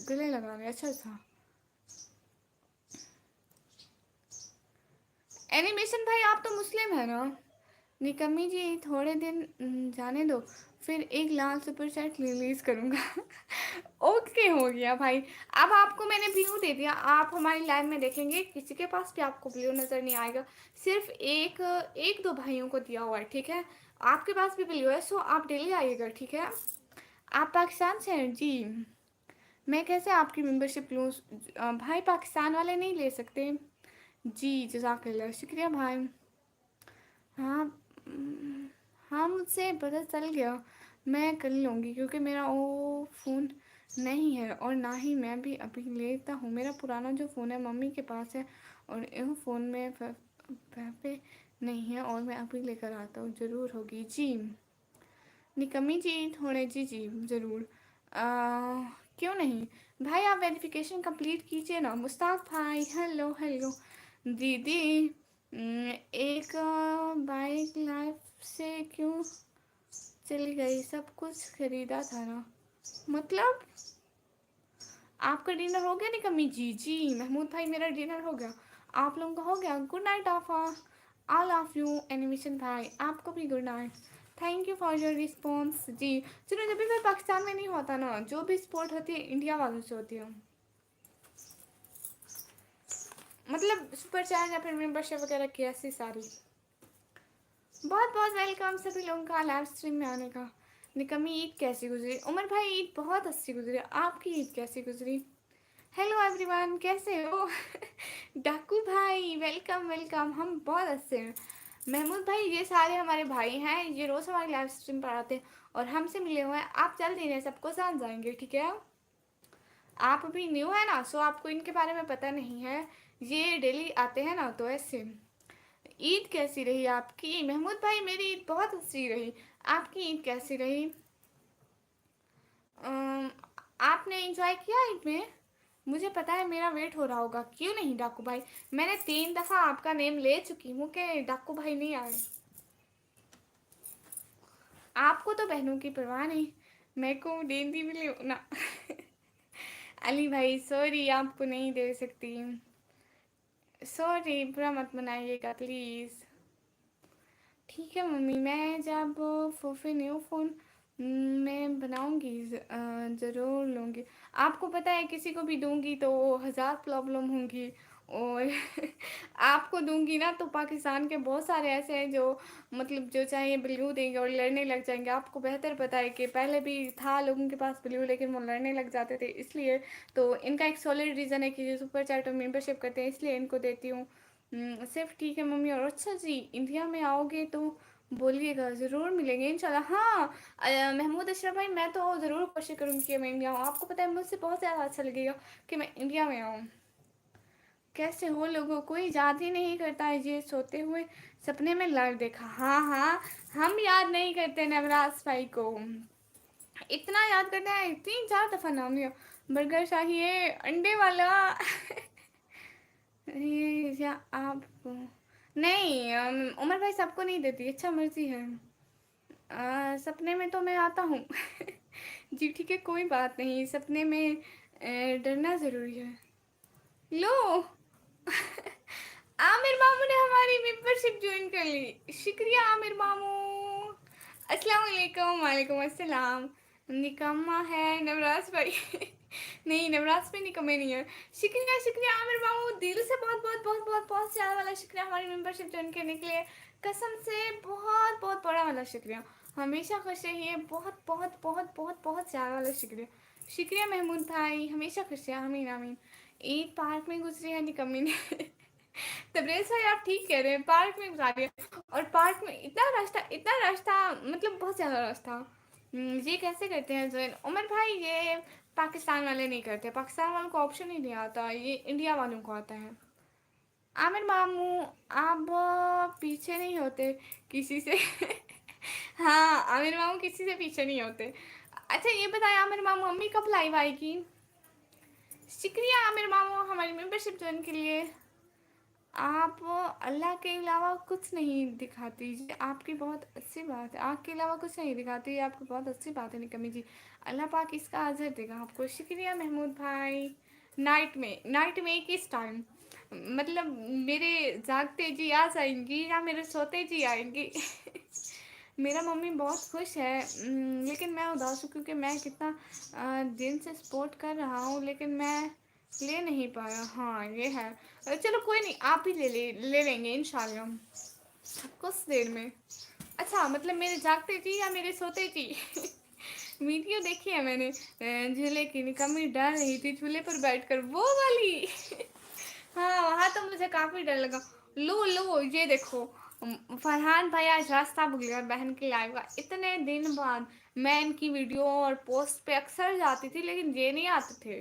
گلے لگا لے۔ اچھا تھا اینیمیشن بھائی، آپ تو مسلم ہیں نا؟ نکمی جی تھوڑے دن جانے دو، پھر ایک لال سپر سیٹ ریلیز کروں گا۔ اوکے ہو گیا بھائی، اب آپ کو میں نے بلیو دے دیا، آپ ہماری لائن میں دیکھیں گے کسی کے پاس بھی آپ کو بلیو نظر نہیں آئے گا، صرف ایک دو بھائیوں کو دیا ہوا ہے، ٹھیک ہے؟ آپ کے پاس بھی بلیو ہے سو آپ ڈیلی آئیے گا، ٹھیک ہے؟ آپ پاکستان سے ہیں؟ جی میں کیسے آپ کی ممبرشپ لوں بھائی؟ پاکستان والے نہیں لے سکتے؟ جی جزاک اللہ، شکریہ بھائی۔ ہاں ہاں مجھ سے پتہ چل گیا، میں کر لوں گی کیونکہ میرا وہ فون نہیں ہے اور نہ ہی میں بھی ابھی لیتا ہوں، میرا پرانا جو فون ہے ممی کے پاس ہے اور یہ فون میں پہ نہیں ہے اور میں ابھی لے کر آتا ہوں، ضرور ہوگی جی۔ निकम्मी जी थोड़े जी जी ज़रूर। क्यों नहीं भाई, आप वेरिफिकेशन कंप्लीट कीजिए ना। मुस्ताफ़ भाई हेलो हेलो। दीदी एक बाइक लाइफ से क्यों चली गई? सब कुछ खरीदा था ना। मतलब आपका डिनर हो गया निकम्मी जी? जी महमूद भाई मेरा डिनर हो गया, आप लोगों का हो गया? Good night Aafa, all of you. Animation भाई आपको भी good night. Thank you for your response जी। चलो जब भी मैं पाकिस्तान में नहीं होता ना, जो भी स्पोर्ट होती है इंडिया वालों से होती है, मतलब सुपर चैट या फिर मेंबरशिप वगैरह की ऐसी सारी। बहुत बहुत वेलकम सभी लोगों का लाइव स्ट्रीम में आने का। निकम्मी ईद कैसी गुजरी? उमर भाई ईद बहुत अच्छी गुजरी, आपकी ईद कैसी गुजरी? हेलो एवरीवन, कैसे हो? डाकू भाई वेलकम वेलकम, हम बहुत अच्छे हैं। महमूद भाई ये सारे हमारे भाई हैं, ये रोज़ हमारे लाइव स्ट्रीम पर आते हैं और हमसे मिले हुए हैं। आप जल्द इन्हें सबको जान जाएंगे, ठीक है? आप अभी न्यू है ना, सो आपको इनके बारे में पता नहीं है। ये डेली आते हैं ना, तो ऐसे। ईद कैसी रही आपकी? महमूद भाई मेरी ईद बहुत अच्छी रही, आपकी ईद कैसी रही? अम, आपने एंजॉय किया ईद में? मुझे पता है मेरा वेट हो रहा होगा, क्यों नहीं डाकू भाई? मैंने 3 दफ़ा आपका नेम ले चुकी हूँ कि डाकू भाई नहीं आए। आपको तो बहनों की परवाह नहीं, मेरे को देती मिले ना। अली भाई सॉरी, आपको नहीं दे सकती, सॉरी, बुरा मत मनाइएगा प्लीज़। ठीक है मम्मी, मैं जब फूफे न्यू फ़ोन मैं बनाऊंगी ज़रूर लूँगी। आपको पता है किसी को भी दूंगी तो 1000 प्रॉब्लम होंगी, और आपको दूंगी ना तो पाकिस्तान के बहुत सारे ऐसे हैं जो मतलब जो चाहिए ब्लू देंगे और लड़ने लग जाएंगे। आपको बेहतर पता है कि पहले भी था लोगों के पास ब्लू, लेकिन वो लड़ने लग जाते थे। इसलिए तो इनका एक सॉलिड रीज़न है कि जो सुपर चैट और मेंबरशिप करते हैं, इसलिए इनको देती हूँ सिर्फ। ठीक है मम्मी। और अच्छा जी, इंडिया में आओगे तो बोलिएगा, ज़रूर मिलेंगे इंशाल्लाह। हाँ महमूद अशरफ भाई, मैं तो ज़रूर कोशिश करूँगी कि मैं इंडिया आऊँ। आपको पता है मुझसे बहुत ज़्यादा अच्छा लगेगा कि मैं इंडिया में आऊँ। कैसे हो लोगों, कोई याद ही नहीं करता है ये सोते हुए सपने में लड़ देखा। हाँ हाँ, हम याद नहीं करते नवराज भाई को, इतना याद करते हैं 3-4 दफ़ा नाम लिया। बर्गर चाहिए अंडे वाला। ये या आपको नहीं, उमर भाई सबको नहीं देती, अच्छा मर्जी है। सपने में तो मैं आता हूँ। जी ठीक है, कोई बात नहीं, सपने में डरना ज़रूरी है। लो। आमिर मामू ने हमारी मेंबरशिप ज्वाइन कर ली, शुक्रिया आमिर मामू। अस्सलाम वालेकुम। वालेकुम अस्सलाम। निकम्मा है नवराज भाई। नहीं नवराज भाई निकम्मे नहीं है। शुक्रिया शुक्रिया आमिर मामू, दिल से बहुत बहुत बहुत बहुत बहुत ज़्यादा वाला शुक्रिया हमारी मेंबरशिप ज्वाइन करने के लिए। कसम से बहुत बहुत बड़ा वाला शुक्रिया। हमेशा खुश रहिए, बहुत बहुत बहुत बहुत बहुत ज़्यादा वाला शुक्रिया। शुक्रिया महमूद भाई, हमेशा खुश रहिए, आमीन आमीन। ईद पार्क में गुजरी है निकम्मी ने। तबरेज़ भाई आप ठीक कह रहे हैं, पार्क में गुजारी है। और पार्क में इतना रास्ता मतलब बहुत ज़्यादा रास्ता। ये कैसे करते हैं ज्वाइन? उमर भाई ये पाकिस्तान वाले नहीं करते, पाकिस्तान वालों को ऑप्शन ही नहीं आता, ये इंडिया वालों को आता है। आमिर मामू आप पीछे नहीं होते किसी से। हाँ आमिर मामू किसी से पीछे नहीं होते। अच्छा ये बताएं आमिर मामू अम्मी कब लाइव आएगी? शुक्रिया आमिर मामू हमारी मेंबरशिप ज्वाइन के लिए। आप अल्लाह के अलावा कुछ नहीं दिखाती जी, आपकी बहुत अच्छी बात है, आँख के अलावा कुछ नहीं दिखाती, ये आपकी बहुत अच्छी बात है निकम्मी जी। अल्लाह पाक इसका अजर देगा आपको। शुक्रिया महमूद भाई। नाइट में किस टाइम? मतलब मेरे जागते जी आ जाएंगी या मेरे सोते जी आएंगी? मेरा मम्मी बहुत खुश है, लेकिन मैं उदास हूँ क्योंकि मैं कितना दिन से सपोर्ट कर रहा हूँ, लेकिन मैं ले नहीं पाया। हाँ ये है। चलो कोई नहीं, आप ही ले लेंगे इंशाल्लाह कुछ देर में। अच्छा मतलब मेरे जागते जी या मेरे सोते जी? वीडियो देखी है मैंने झूले की, निकम्मी डर रही थी झूले पर बैठकर, वो वाली। हाँ वहाँ तो मुझे काफ़ी डर लगा। लो लो ये देखो, फरहान भाई आज रास्ता भूल गया बहन की लाइव का। इतने दिन बाद मैं इनकी वीडियो और पोस्ट पे अक्सर जाती थी, लेकिन ये नहीं आते थे।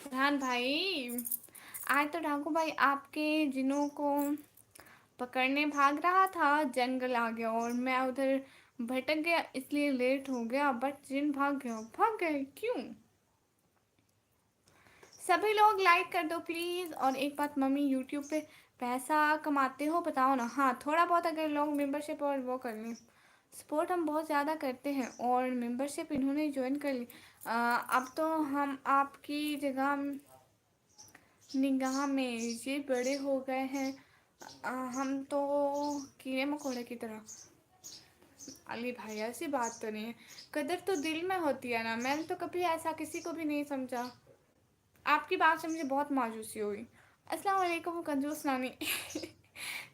फरहान भाई आज तो डाकू भाई आपके जिनों को पकड़ने भाग रहा था, जंगल आ गया और मैं उधर भटक गया इसलिए लेट हो गया, बट जिन भाग गया। भाग गए क्यों? सभी लोग लाइक कर दो प्लीज़। और एक बात मम्मी, यूट्यूब पे पैसा कमाते हो बताओ ना। हाँ, थोड़ा बहुत अगर लोग मेंबरशिप और वो कर लें। सपोर्ट हम बहुत ज़्यादा करते हैं और मेंबरशिप इन्होंने ज्वाइन कर ली। अब तो हम आपकी जगह निगाह में ये बड़े हो गए हैं। हम तो कीड़े मकोड़े की तरह। अली भाई ऐसी बात तो नहीं है, कदर तो दिल में होती है ना। मैंने तो कभी ऐसा किसी को भी नहीं समझा। आपकी बात से मुझे बहुत मायूसी हुई। अस्सलाम वालेकुम कंजूस नानी।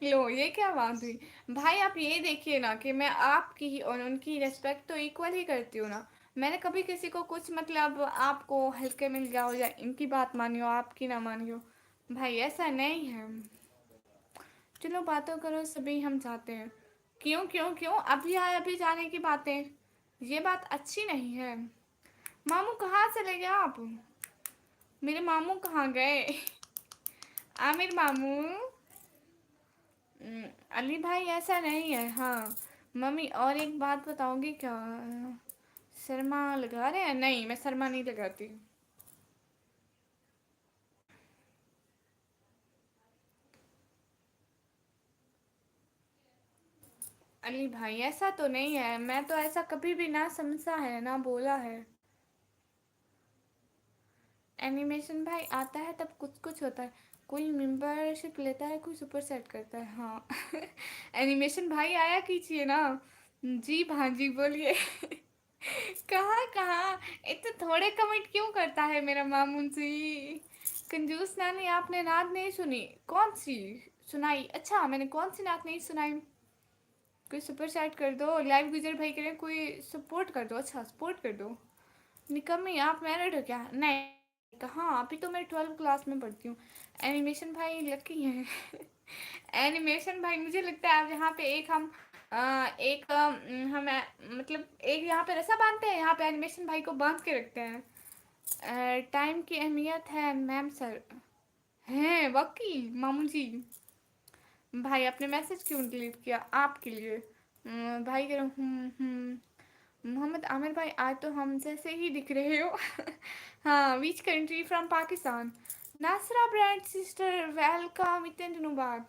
लो ये क्या बात हुई? भाई आप ये देखिए ना कि मैं आपकी और उनकी रिस्पेक्ट तो इक्वल ही करती हूँ ना। मैंने कभी किसी को कुछ मतलब आपको हल्के मिल गया हो या इनकी बात मानी हो आपकी ना मानी हो। भाई ऐसा नहीं है। चलो बातों करो, सभी हम चाहते हैं। क्यों क्यों क्यों अभी आए अभी जाने की बातें, ये बात अच्छी नहीं है। मामू कहाँ चले गए आप? मेरे मामू कहाँ गए? आमिर मामू। अली भाई ऐसा नहीं है। हाँ मम्मी, और एक बात बताओगी क्या? शर्मा लगा रहे हैं? नहीं, मैं शर्मा नहीं लगाती। अली भाई ऐसा तो नहीं है, मैं तो ऐसा कभी भी ना समझा है ना बोला है। एनिमेशन भाई आता है तब कुछ कुछ होता है। कोई मेंबरशिप लेता है, कोई सुपर सेट करता है। हाँ। एनिमेशन भाई आया कीजिए ना। जी भांजी बोलिए। कहाँ कहाँ? इतने थोड़े कमेंट क्यों करता है मेरा मामून जी? कंजूस नानी आपने नात नहीं सुनी? कौन सी सुनाई? अच्छा मैंने कौन सी नात नहीं सुनाई? कोई सुपर चैट कर दो। लाइव गुजर भाई करें, कोई सपोर्ट कर दो। अच्छा सपोर्ट कर दो। निकम्मी आप मैरिड हो क्या? नहीं। कहाँ, अभी तो मैं 12 क्लास में पढ़ती हूँ। एनिमेशन भाई लकी हैं। एनिमेशन भाई मुझे लगता है आप यहाँ पे एक हम एक हम मतलब एक यहाँ पे रस्सा बांधते हैं, यहाँ पे एनिमेशन भाई को बांध के रखते हैं। टाइम की अहमियत है मैम सर। हैं वाकई मामू जी। भाई आपने मैसेज क्यों डिलीट किया? आपके लिए भाई कह रहा हूँ। मोहम्मद आमिर भाई आज तो हम जैसे ही दिख रहे हो। हाँ, which country? From Pakistan. Nashra brand sister welcome, इतने दिनों बाद।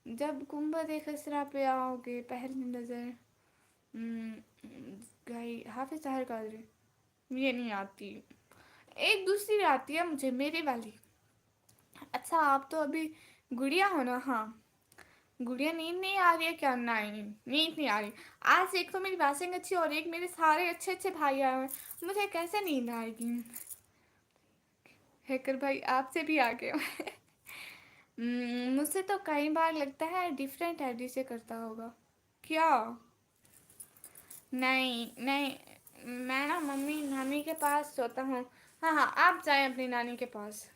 जब गुम्बद खसरा पे आओगे पहली नज़र। गई हाफिज ताहिर कादरी। ये नहीं आती। एक दूसरी आती है मुझे, मेरे वाली। अच्छा आप तो अभी गुड़िया हो ना? हाँ। गुड़िया नींद नहीं आ रही है क्या? नहीं नींद नहीं आ रही। आज एक तो मेरी बासिंग अच्छी और एक मेरे सारे अच्छे अच्छे भाई आए हुए हैं, मुझे कैसे नींद आएगी? हैकर भाई आपसे भी आ गए। मुझसे तो कई बार लगता है डिफरेंट आईडी से करता होगा। क्या? नहीं नहीं, मैं ना मम्मी नानी के पास सोता हूँ। हाँ हाँ, आप जाएं अपनी नानी के पास।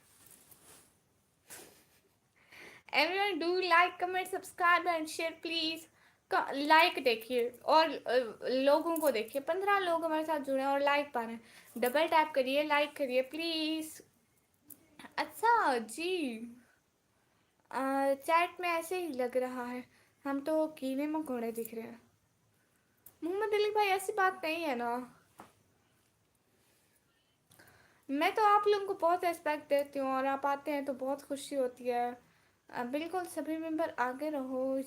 Everyone do like comment subscribe and share please. Like देखिए और लोगों को देखिए, 15 लोग हमारे साथ जुड़े हैं और लाइक पा रहे हैं। डबल टैप करिए, लाइक करिए प्लीज। अच्छा जी। चैट में ऐसे ही लग रहा है, हम तो कीड़े मकोड़े दिख रहे हैं। मोहम्मद अली भाई ऐसी बात नहीं है ना। मैं तो आप लोगों को बहुत रिस्पेक्ट देती हूँ और आप आते हैं तो बहुत खुशी होती है। बिल्कुल सभी मेंबर आगे रहो,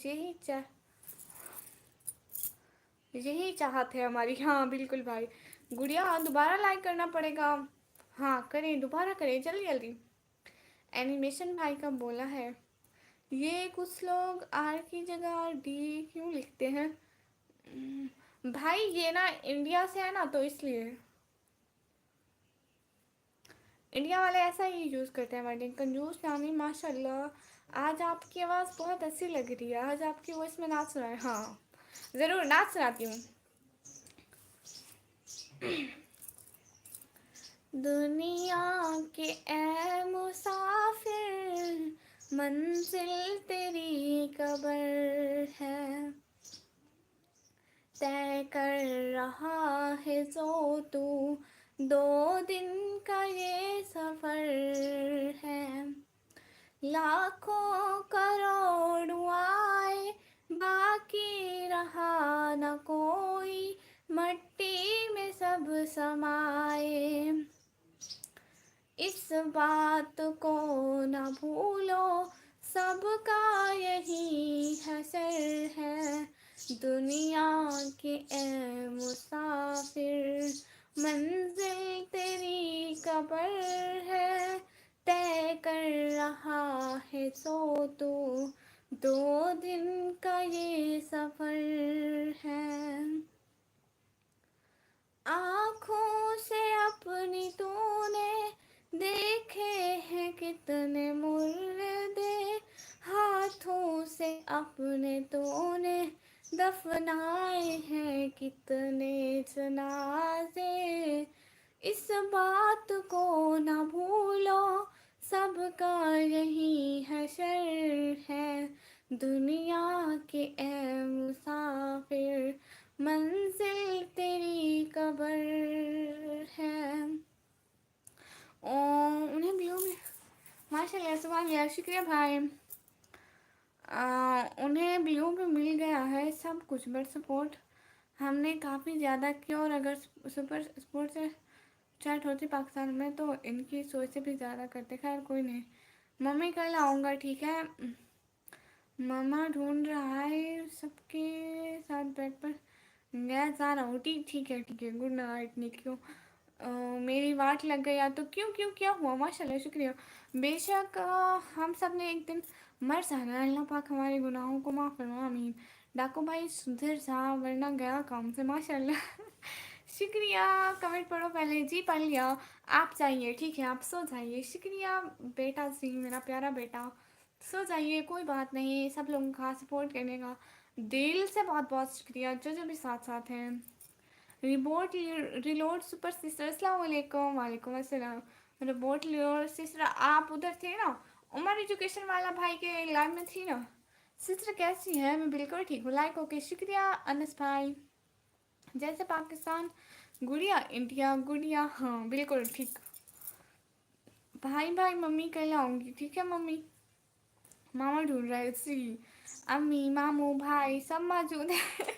यही चाहत है हमारी। हाँ बिल्कुल भाई। गुड़िया दोबारा लाइक करना पड़ेगा। हाँ करें, दोबारा करें जल्दी जल्दी। एनिमेशन भाई का बोला है। ये कुछ लोग आर की जगह डी क्यों लिखते हैं? भाई ये ना इंडिया से है ना, तो इसलिए इंडिया वाले ऐसा ही यूज़ करते हैं वर्डिंग। कंजूस नानी माशाल्लाह, आज आपकी आवाज़ बहुत अच्छी लग रही है। आज आपकी वॉइस में नाच सुनाए। हाँ ज़रूर नाच सुनाती हूँ। दुनिया के ए मुसाफिर, मंजिल तेरी कबर है। तय कर रहा है जो तू, 2 दिन का ये सफ़र है। लाखों करोड़ आए, बाकी रहा न कोई। मट्टी में सब समाए, इस बात को न भूलो, सबका यही हसर है। दुनिया के ए मुसाफिर, मंजिल तेरी कब्र है। तय कर रहा है सो तू, 2 दिन का ये सफर है। आँखों से अपनी तूने देखे हैं कितने मुर्दे, हाथों से अपने तूने दफनाए हैं कितने जनाजे। इस बात को ना भूलो, सबका यही हशर है। दुनिया के ए मुसाफिर, मंजिल तेरी कब्र है। उन्हें ब्लू में माशाल्लाह सुभान अल्लाह, शुक्रिया भाई। उन्हें ब्लू में मिल गया है सब कुछ, बट सपोर्ट हमने काफ़ी ज़्यादा किया। और अगर सुपर स्पोर्ट से चैट होती पाकिस्तान में तो इनकी सोच से भी ज़्यादा करते। खैर कोई नहीं, मम्मी कल आऊँगा, ठीक है। मामा ढूंढ रहा है सबके साथ बेड पर, गैस आ रहा हूँ। ठीक है ठीक है, गुड नाइट निकलो। मेरी वाट लग गया तो क्यों क्यों क्या हुआ? माशाल्लाह शुक्रिया। बेशक हम सब ने एक दिन मर जाना, अल्लाह पाक हमारे गुनाहों को माफ़ फरमा, आमीन। डाकू भाई सुधर सा वरना गया काम से, माशाल्लाह। शुक्रिया। कमेंट पढ़ो पहले जी, पढ़ लिया। आप जाइए, ठीक है, आप सो जाइए। शुक्रिया बेटा जी, मेरा प्यारा बेटा, सो जाइए, कोई बात नहीं। सब लोगों का सपोर्ट करने का दिल से बहुत बहुत शुक्रिया, जो भी साथ साथ हैं। रिपोर्ट रिलोड सुपर सिस्टर, अस्सलाम वालेकुम। वालेकुम अस्सलाम। रिपोर्ट रिलोड सिस्टर, आप उधर थे ना, उमर एजुकेशन वाला भाई के लाइव में थी ना। सिस्टर कैसी है? मैं बिल्कुल ठीक हूँ। लाइक ओके, शुक्रिया अनस भाई। जैसे पाकिस्तान गुड़िया, इंडिया गुड़िया, हाँ बिल्कुल ठीक। भाई भाई मम्मी कल आऊँगी, ठीक है मम्मी। मामा ढूंढ रहे सी, अम्मी मामू भाई सब मौजूद है।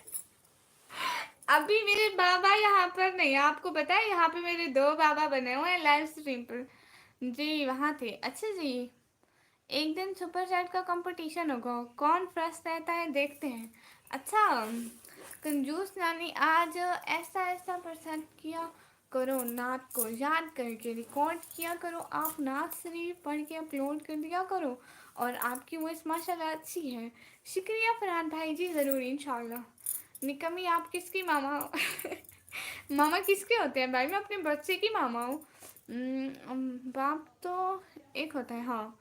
अभी मेरे बाबा यहाँ पर नहीं, आपको पता है यहाँ पे मेरे 2 बाबा बने हुए हैं लाइव स्ट्रीम पर जी, वहाँ थे। अच्छा जी, एक दिन सुपर चैट का कंपटीशन होगा, कौन फर्स्ट रहता है देखते हैं। अच्छा, कंजूस नानी आज ऐसा ऐसा प्रसन्न किया करो, नात को याद करके रिकॉर्ड किया करो। आप नात शरीफ पढ़ के अपलोड कर दिया करो, और आपकी वॉइस माशाल्लाह अच्छी है। शुक्रिया फरहान भाई जी, ज़रूर इंशाल्लाह। निकमी आप किसकी मामा हो? मामा किसके होते हैं भाई? मैं अपने बच्चे की मामा हूँ। बाप तो एक होता है, हाँ।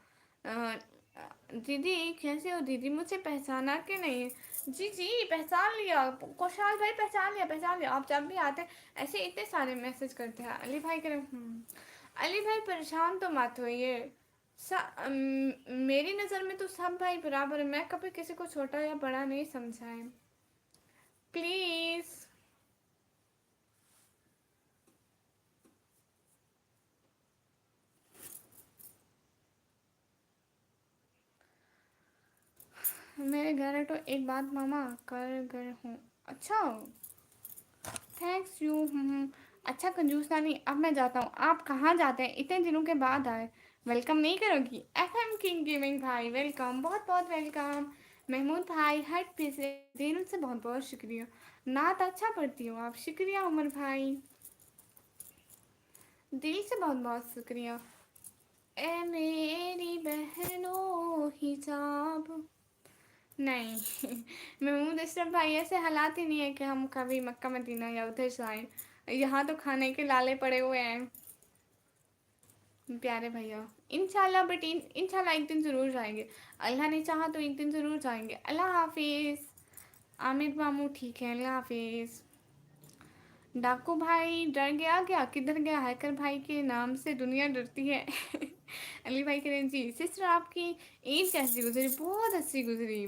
दीदी कैसे हो दीदी, मुझे पहचाना कि नहीं? जी जी पहचान लिया, कुशाल भाई पहचान लिया पहचान लिया। आप जब भी आते हैं ऐसे इतने सारे मैसेज करते हैं। अली भाई करें, अली भाई परेशान तो मत होइए। मेरी नज़र में तो सब भाई बराबर है, मैं कभी किसी को छोटा या बड़ा नहीं समझा है, प्लीज़। मेरे घर है तो एक बात मामा कर गए हूँ। अच्छा थैंक्स यू। अच्छा कंजूस नानी, अब मैं जाता हूँ। आप कहाँ जाते हैं? इतने दिनों के बाद आए, वेलकम नहीं करोगी? FM किंग गेमिंग भाई वेलकम, बहुत बहुत वेलकम। महमूद भाई हट पीछे दिल से बहुत बहुत शुक्रिया। नात अच्छा पढ़ती हो आप, शुक्रिया उमर भाई, दिल से बहुत बहुत शुक्रिया। ए मेरी बहनों हिजाब नहीं। महमूद अशरफ भाई ऐसे हालात ही नहीं है कि हम कभी मक्का मदीना या उधर जाएं। यहाँ तो खाने के लाले पड़े हुए हैं प्यारे भैया। इंशाल्लाह, बट इंशाल्लाह एक दिन ज़रूर जाएंगे। अल्लाह ने चाहा तो एक दिन ज़रूर जाएंगे। अल्लाह हाफिज़। आमिर मामू ठीक है, अल्लाह हाफिज़। डाकू भाई डर गया क्या? किधर गया? हैकर भाई के नाम से दुनिया डरती है। अली भाई करें जी। सिस्टर आपकी ईद कैसी गुजरी? बहुत अच्छी गुजरी।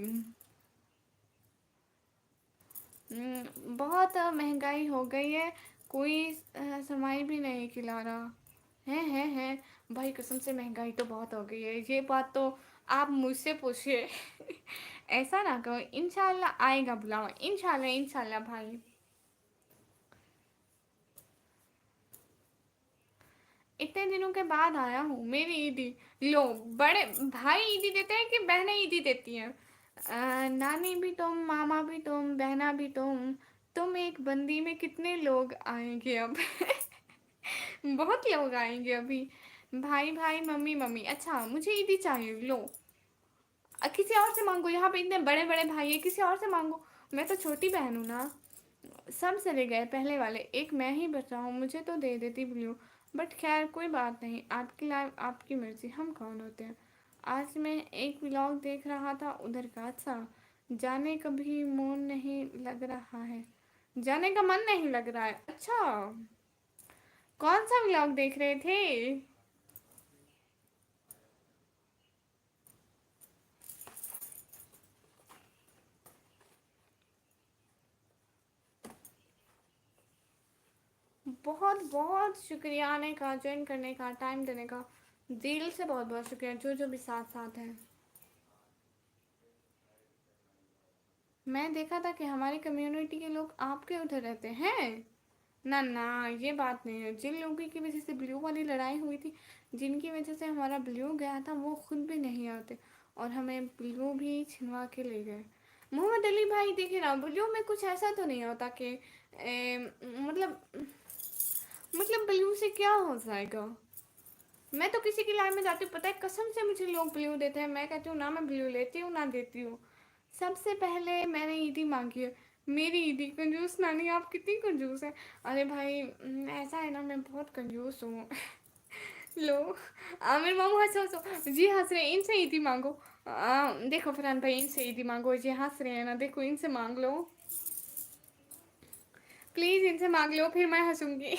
बहुत महंगाई हो गई है, कोई सरमाई भी नहीं खिला रहा है भाई, कसम से महंगाई तो बहुत हो गई है। ये बात तो आप मुझसे पूछिए। ऐसा ना कहो, इंशाल्लाह आएगा बुलावा, इंशाल्लाह इंशाल्लाह भाई। इतने दिनों के बाद आया हूँ, मेरी ईदी। लो, बड़े भाई ईदी देते हैं कि बहनें ईदी देती हैं? नानी भी तुम, मामा भी तुम, बहना भी तुम एक बंदी में कितने लोग आएंगे अब? बहुत लोग आएंगे अभी। भाई भाई, मम्मी मम्मी। अच्छा, मुझे ईदी चाहिए, लो। किसी और से मांगो, यहाँ पे इतने बड़े बड़े भाई है, किसी और से मांगो। मैं तो छोटी बहन हूँ ना। सब चले गए पहले वाले, एक मैं ही बचा हूँ, मुझे तो दे देती ब्लू। बट खैर कोई बात नहीं, आपकी लाइफ आपकी मर्जी, हम कौन होते हैं। आज मैं एक व्लॉग देख रहा था उधर का। अच्छा, जाने का भी मन नहीं लग रहा है। जाने का मन नहीं लग रहा है, अच्छा। कौन सा व्लॉग देख रहे थे? बहुत बहुत शुक्रिया आने का, ज्वाइन करने का, टाइम देने का। दिल से बहुत बहुत शुक्रिया, जो जो भी साथ साथ हैं। मैं देखा था कि हमारी कम्युनिटी के लोग आपके उधर रहते हैं। ना ना, ये बात नहीं है। जिन लोगों की वजह से ब्लू वाली लड़ाई हुई थी, जिनकी वजह से हमारा ब्लू गया था, वो खुद भी नहीं आते और हमें ब्लू भी छिनवा के ले गए। मोहम्मद अली भाई, देखिए ना, ब्लू में कुछ ऐसा तो नहीं होता कि मतलब ब्लू से क्या हो जाएगा। मैं तो किसी की लाइन में जाती हूँ, पता है, कसम से मुझे लोग ब्लू देते हैं, मैं कहती हूँ ना, मैं ब्लू लेती हूँ ना देती हूँ। सबसे पहले मैंने ईदी मांगी है। मेरी ईदी, कंजूस नानी, आप कितनी कंजूस है। अरे भाई, ऐसा है ना, मैं बहुत कंजूस हूँ। लो, मेरे मामू हंसो हंसो जी, हंस रहे हैं, इनसे ईदी मांगो। देखो फरहान भाई, इनसे ईदी मांगो, जी हंस रहे हैं ना, देखो इनसे मांग लो। प्लीज़ इनसे मांग लो, फिर मैं हंसूंगी।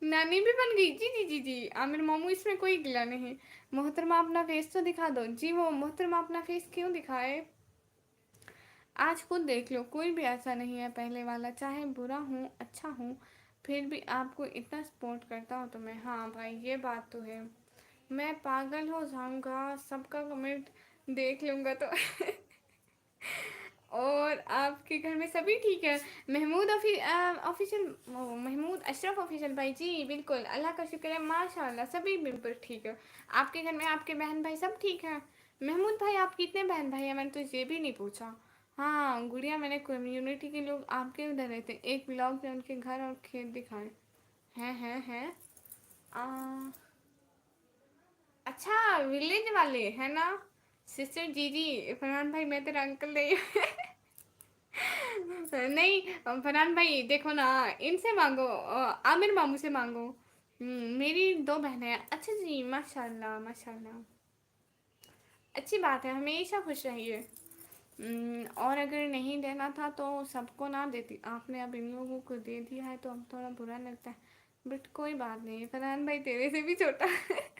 नानी भी बन गई, जी जी जी जी। आमिर मामू, इसमें कोई गिला नहीं। मोहतरमा अपना फेस तो दिखा दो जी। वो मोहतरमा अपना फेस क्यों दिखाए? आज खुद देख लो, कोई भी ऐसा नहीं है पहले वाला, चाहे बुरा हूँ अच्छा हूँ, फिर भी आपको इतना सपोर्ट करता हूँ तो मैं, हाँ भाई ये बात तो है। मैं पागल हो जाऊँगा, सबका कमेंट देख लूँगा तो। और आपके घर में सभी ठीक है? महमूद ऑफिशियल, महमूद अशरफ ऑफिशियल भाई, जी बिल्कुल, अल्लाह का शुक्र है, माशाल्लाह सभी मेंबर ठीक है। आपके घर में आपके बहन भाई सब ठीक है? महमूद भाई, आप कितने बहन भाई हैं? मैंने तो ये भी नहीं पूछा। हाँ गुड़िया, मैंने कम्युनिटी के लोग आपके उधर रहते हैं, एक ब्लॉग में उनके घर और खेत दिखाए। हैं। आ, अच्छा, विलेज वाले है ना? सिस्टर जी जी, फरहान भाई मैं तेरा अंकल नहीं। नहीं, फरहान भाई देखो ना, इनसे मांगो, आमिर मामू से मांगो। मेरी दो बहनें हैं। अच्छा जी, माशाल्लाह माशाल्लाह, अच्छी बात है, हमेशा खुश रहिए। और अगर नहीं देना था तो सबको ना देती, आपने अब इन लोगों को दे दिया है तो अब थोड़ा बुरा लगता है। बट कोई बात नहीं, फरहान भाई तेरे से भी छोटा है।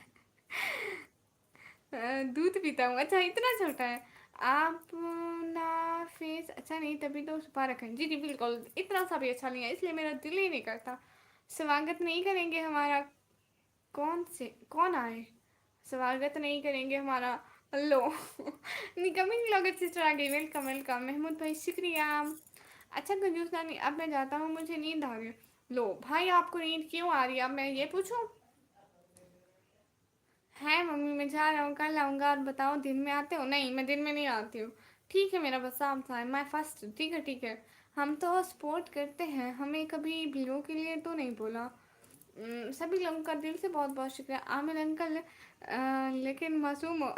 दूध पीता हूँ, अच्छा इतना छोटा है। आप ना फेस अच्छा नहीं, तभी तो छुपा रखें, जी जी बिल्कुल, इतना सा भी अच्छा नहीं है, इसलिए मेरा दिल ही नहीं करता। स्वागत नहीं करेंगे हमारा? कौन आए? स्वागत नहीं करेंगे हमारा? लो। निकमिंग लगत सिस्टर आ गई, वेलकम वेलकम महमूद भाई, शुक्रिया। अच्छा कंजूस नानी, अब मैं जाता हूँ, मुझे नींद आ रही है। लो भाई, आपको नींद क्यों आ रही है, अब मैं ये पूछूं? है मम्मी, मैं जा रहा हूँ, कल आऊँगा। और बताओ, दिन में आते हो? नहीं, मैं दिन में नहीं आती हूँ। ठीक है, मेरा बस आप था, मैं फर्स्ट, ठीक है ठीक है। हम तो सपोर्ट करते हैं, हमें कभी भीड़ों के लिए तो नहीं बोला। सभी लोगों का दिल से बहुत बहुत शुक्रिया। आमिर अंकल, लेकिन मासूम हो।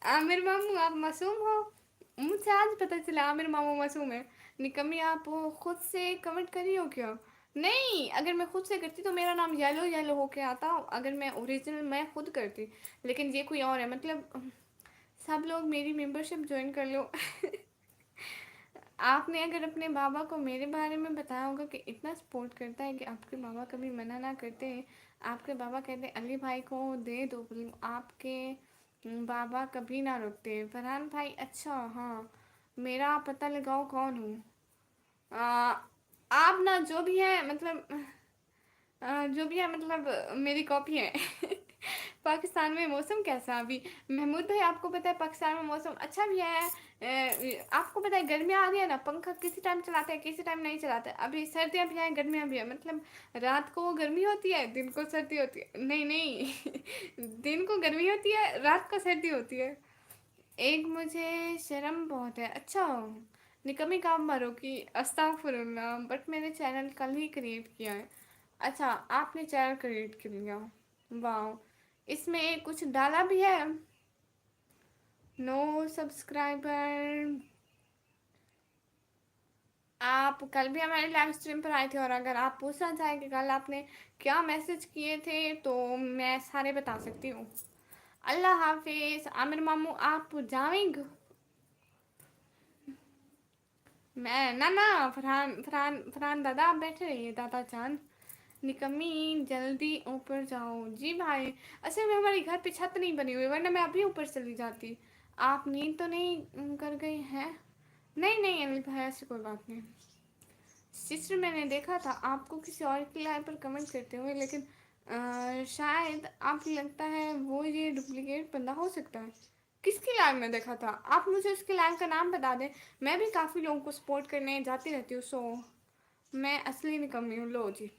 आमिर मामू, आप मासूम हो? मुझे आज पता चला आमिर मामू मासूम है। निकम्मी, आप खुद से कमेंट करी हो क्या? नहीं, अगर मैं खुद से करती तो मेरा नाम येलो येलो होके आता, अगर मैं ओरिजिनल मैं खुद करती। लेकिन ये कोई और है, मतलब सब लोग मेरी मेंबरशिप ज्वाइन कर लो। आपने अगर अपने बाबा को मेरे बारे में बताया होगा कि इतना सपोर्ट करता है कि आपके बाबा कभी मना ना करते हैं। आपके बाबा कहते हैं अली भाई को दे दो, आपके बाबा कभी ना रुकते। फरहान भाई, अच्छा हाँ, मेरा आप पता लगाओ कौन हूँ। आ, आप ना जो भी है मतलब, जो भी है मतलब, मेरी कॉपी है। पाकिस्तान में मौसम कैसा है अभी? महमूद भाई, आपको पता है पाकिस्तान में मौसम अच्छा भी है। आपको पता है गर्मियाँ आ रही है ना, पंखा किसी टाइम चलाते हैं, किसी टाइम नहीं चलाते। अभी सर्दियाँ भी हैं, गर्मियाँ भी हैं, मतलब रात को गर्मी होती है, दिन को सर्दी होती है। नहीं नहीं दिन को गर्मी होती है, रात को सर्दी होती है। एक मुझे शर्म बहुत है। अच्छा, निकम्मी काम मारो कि अस्तगफुरुल्लाह, बट मैंने चैनल कल ही क्रिएट किया है। अच्छा, आपने चैनल क्रिएट कर लिया, वाह। इसमें कुछ डाला भी है? No subscriber. आप कल भी हमारे लाइव स्ट्रीम पर आए थे, और अगर आप पूछना चाहें कि कल आपने क्या मैसेज किए थे तो मैं सारे बता सकती हूँ। अल्लाह हाफिज। आमिर मामू आप जाएंगे? मैं ना ना, फरहान फरहान फरहान दादा आप बैठे रहिए, दादा जान। निकम्मी जल्दी ऊपर जाओ। जी भाई, असल में हमारे घर पे छत नहीं बनी हुई, वरना मैं अभी ऊपर चली जाती। आप नींद तो नहीं कर गई हैं? नहीं नहीं अनिल भाई, ऐसी कोई बात नहीं। सिस्टर, मैंने देखा था आपको किसी और की लाइव पर कमेंट करते हुए, लेकिन शायद आपको लगता है वो ये डुप्लीकेट बंदा हो सकता है। किसकी लाइव में देखा था? आप मुझे उसकी लाइव का नाम बता दें। मैं भी काफ़ी लोगों को सपोर्ट करने जाती रहती हूँ, सो मैं असली निकम्मी हूँ। लो जी।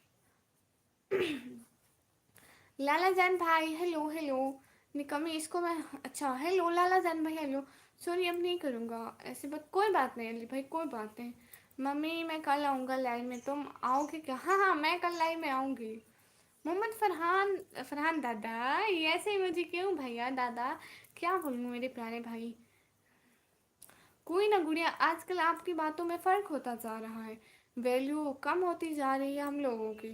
लाला जान भाई, हेलो हेलो। निकम्मी इसको मैं, अच्छा हेलो लाला जान भाई, हेलो। सॉरी, अब नहीं करूँगा ऐसे, बात कोई बात नहीं अली भाई, कोई बात नहीं। मम्मी मैं कल आऊँगा लाइव में, तुम आओगे क्या? हाँ हाँ, मैं कल लाइव में आऊँगी। मोहम्मद फरहान, फरहान दादा, ये ऐसे ही मुझे क्यों भैया दादा, क्या बोलूँ मेरे प्यारे भाई। कोई ना गुड़िया, आजकल आपकी बातों में फ़र्क होता जा रहा है, वैल्यू कम होती जा रही है हम लोगों की।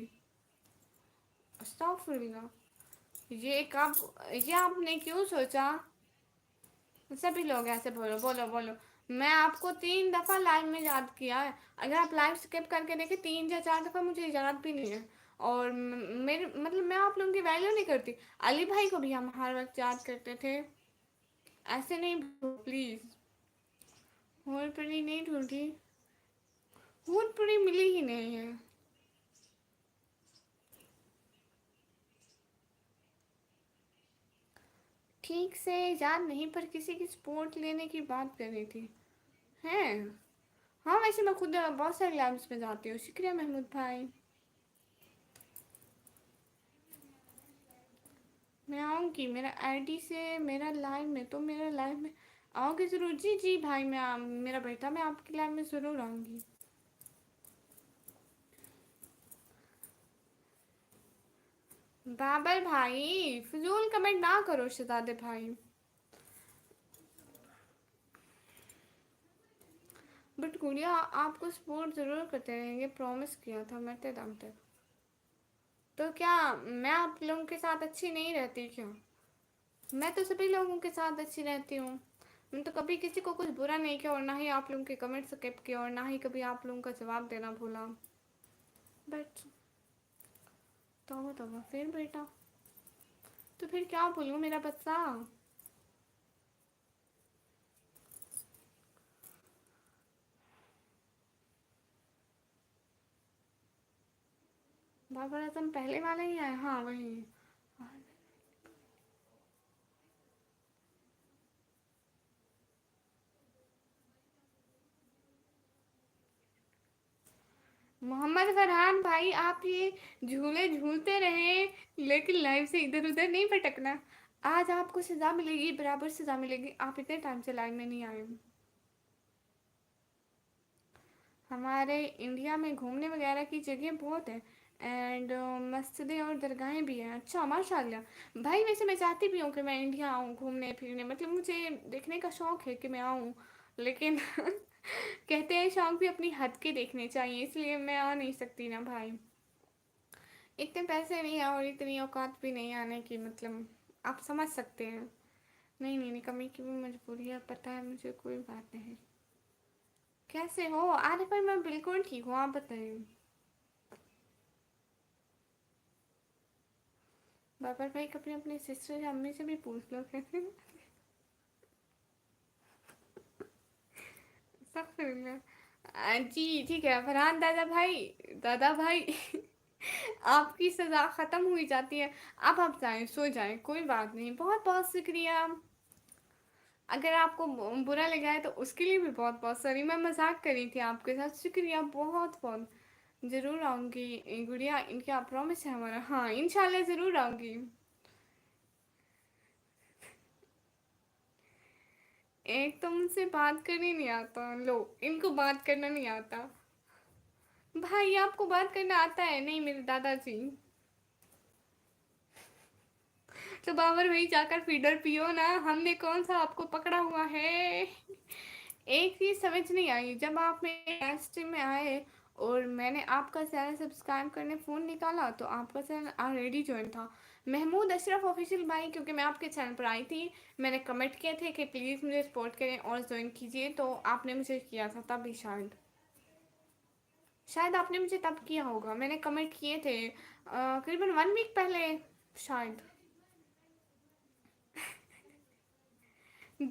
अस्तगफुरुल्लाह, ये कब, ये आपने क्यों सोचा? सभी लोग ऐसे बोलो बोलो बोलो। मैं आपको 3 दफ़ा लाइव में याद किया है। अगर आप लाइव स्किप करके देखें, 3 या 4 दफ़ा, मुझे याद भी नहीं है। और मेरे मतलब मैं आप लोगों की वैल्यू नहीं करती। अली भाई को भी हम हर वक्त याद करते थे। ऐसे नहीं प्लीज़। हूर परी नहीं ढूंढी, हूर परी मिली ही नहीं है। ठीक से याद नहीं, पर किसी की सपोर्ट लेने की बात कर रही थी। हैं? हाँ, वैसे मैं खुद बहुत सारे लाइव्स में जाती हूँ। शुक्रिया महमूद भाई। मैं आऊँगी, मेरा आईडी से मेरा लाइव में, तो मेरा लाइव में आओगे ज़रूर। जी जी भाई, मैं मेरा बेटा, मैं आपकी लाइव में ज़रूर आऊँगी। बाबर भाई, फजूल कमेंट ना करो शहजादे भाई। बट गुड़िया, आपको सपोर्ट ज़रूर करते रहेंगे, प्रॉमिस किया था मरते दम तक। तो क्या मैं आप लोगों के साथ अच्छी नहीं रहती क्या? मैं तो सभी लोगों के साथ अच्छी रहती हूँ। मैंने तो कभी किसी को कुछ बुरा नहीं किया, और ना ही आप लोगों के कमेंट स्किप किया, और ना ही कभी आप लोगों का जवाब देना भूला। बट तो फिर बेटा, तो फिर क्या बोलूँ मेरा बच्चा। बाबर आजम पहले वाला ही है, हाँ वही। मोहम्मद फरहान भाई, आप ये झूले झूलते रहे, लेकिन लाइव से इधर उधर नहीं भटकना। आज आपको सज़ा मिलेगी, बराबर सज़ा मिलेगी। आप इतने टाइम से लाइव में नहीं आए। हमारे इंडिया में घूमने वगैरह की जगह बहुत है, एंड मस्जिदें और दरगाहें भी हैं। अच्छा माशाल्लाह भाई, वैसे मैं चाहती भी हूँ कि मैं इंडिया आऊँ घूमने फिरने, मतलब मुझे देखने का शौक़ है कि मैं आऊँ, लेकिन कहते हैं शौक़ भी अपनी हद के देखने चाहिए, इसलिए मैं आ नहीं सकती ना भाई। इतने पैसे नहीं है, और इतनी औकात भी नहीं आने की, मतलब आप समझ सकते हैं। नहीं नहीं नहीं, कमी की भी मजबूरी है, पता है मुझे, कोई बात नहीं। कैसे हो? अरे पर मैं बिल्कुल ठीक हूँ, आप बताइए। बाबर भाई, कभी अपनी सिस्टर या अम्मी से भी पूछ लो कैसे। सब फिर जी ठीक है फरहान दादा भाई, दादा भाई। آپ کی سزا ختم ہوئی جاتی ہے. اب آپ جائیں سو جائیں, کوئی بات نہیں. بہت بہت شکریہ. اگر آپ کو برا لگا ہے تو اس کے لیے بھی بہت بہت سوری. میں مذاق کر رہی تھی آپ کے ساتھ. شکریہ بہت بہت. ضرور آؤں گی گڑیا, ان کیا پرومس ہے ہمارا. ہاں انشاءاللہ ضرور آؤں گی. ایک تو مجھ سے بات کرنے نہیں آتا, لو ان کو بات کرنا نہیں آتا. بھائی آپ کو بات کرنا آتا ہے, نہیں میرے دادا جی. تو بابر بھائی جا کر فیڈر پیو نا, ہم نے کون سا آپ کو پکڑا ہوا ہے. ایک چیز سمجھ نہیں آئی, جب آپ میرے اسٹریم میں آئے اور میں نے آپ کا چینل سبسکرائب کرنے فون نکالا تو آپ کا چینل آلریڈی جوائن تھا. محمود اشرف آفیشیل بھائی, کیونکہ میں آپ کے چینل پر آئی تھی, میں نے کمنٹ کیے تھے کہ پلیز مجھے سپورٹ کریں اور جوائن کیجیے, تو آپ نے مجھے کیا تھا تبھی. شاید آپ نے مجھے تب کیا ہوگا, میں نے کمنٹ کیے تھے تقریباً 1 ویک پہلے شاید.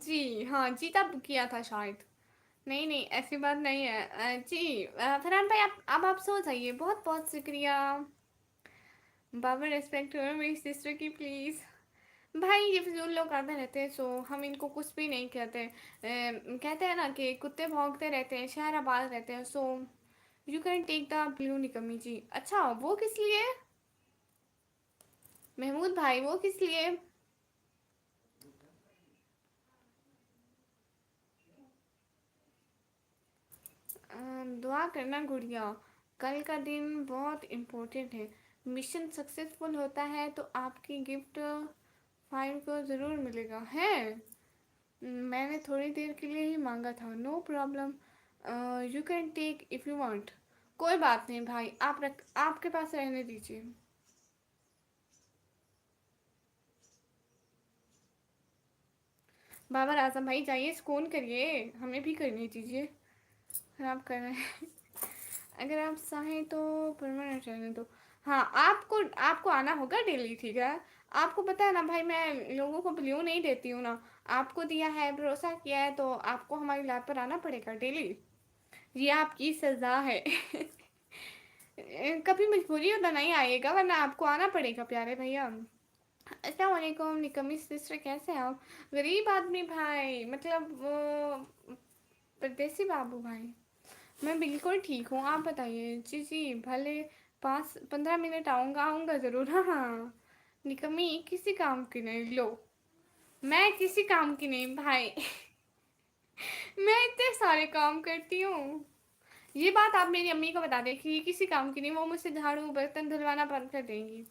جی ہاں جی, تب کیا تھا شاید. نہیں نہیں ایسی بات نہیں ہے جی. فرحان بھائی اب آپ سو جائیے. بہت بہت شکریہ. بابا ریسپیکٹ کرو میری سسٹر کی پلیز. بھائی یہ فضول لوگ آتے رہتے ہیں, سو ہم ان کو کچھ بھی نہیں کہتے. کہتے ہیں نا کہ کتے بھونکتے رہتے ہیں, شہر آباد رہتے ہیں. So you can take the blue نکمی جی. اچھا وہ کس لیے محمود بھائی, وہ کس لیے. دعا کرنا گڑیا, کل کا دن بہت امپورٹنٹ ہے. مشن سکسیزفل ہوتا ہے تو آپ کی گفٹ فائل کو ضرور ملے گا ہے. میں نے تھوڑی دیر کے لیے ہی مانگا تھا. No problem, you can take if you want. کوئی بات نہیں بھائی, آپ کے پاس رہنے دیجیے. بابر اعظم بھائی جائیے سکون کریے, ہمیں بھی کرنے دیجیے. خراب کر رہے ہیں. اگر آپ چاہیں تو پرماننٹ رہنے دو. ہاں آپ کو آنا ہوگا ڈیلی, ٹھیک ہے. آپ کو پتا ہے نا بھائی, میں لوگوں کو بلیو نہیں دیتی ہوں نا. آپ کو دیا ہے, بھروسہ کیا ہے, تو آپ کو ہماری لائف پر آنا پڑے گا ڈیلی. یہ آپ کی سزا ہے. کبھی مجبوری ہوتا نہیں آئیے گا, ورنہ آپ کو آنا پڑے گا پیارے بھیا. السلام علیکم نکمی سسٹر, کیسے ہیں آپ. غریب آدمی بھائی, مطلب وہ پردیسی بابو بھائی. میں بالکل ٹھیک ہوں, آپ بتائیے. جی جی بھلے 15 منٹ آؤں گا ضرور. ہاں ہاں نکمی کسی کام کی نہیں. لو میں کسی کام کی نہیں بھائی. میں اتنے سارے کام کرتی ہوں. یہ بات آپ میری امی کو بتا دیں کہ یہ کسی کام کی نہیں, وہ مجھ سے جھاڑو برتن دھلوانا بند کر دیں گی.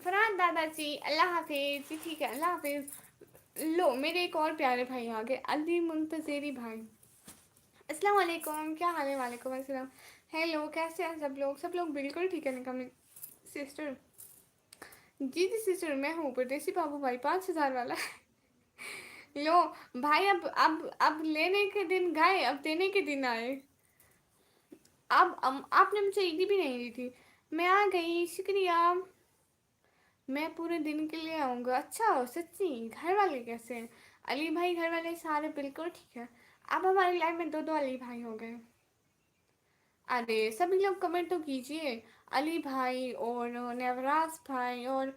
فرحان دادا جی اللہ حافظ. جی ٹھیک ہے اللہ حافظ. لو میرے ایک اور پیارے بھائی آ گئے, علی منتظری بھائی. السلام علیکم, کیا حال ہے. وعلیکم السلام. ہیلو کیسے ہیں سب لوگ بالکل ٹھیک ہے نکمی سسٹر. جی جی سسٹر میں ہوں, پردیسی بابو بھائی 5,000 والا. لو بھائی, اب لینے کے دن گئے, اب دینے کے دن آئے. اب آپ نے مجھے عیدی بھی نہیں دی تھی. میں آ گئی, شکریہ. میں پورے دن کے لیے آؤں گا. اچھا سچی, گھر والے کیسے ہیں. علی بھائی گھر والے سارے بالکل ٹھیک ہے. اب ہماری لائف میں دو علی بھائی ہو گئے. ارے سبھی لوگ کمنٹ تو کیجیے. علی بھائی اور نوراز بھائی اور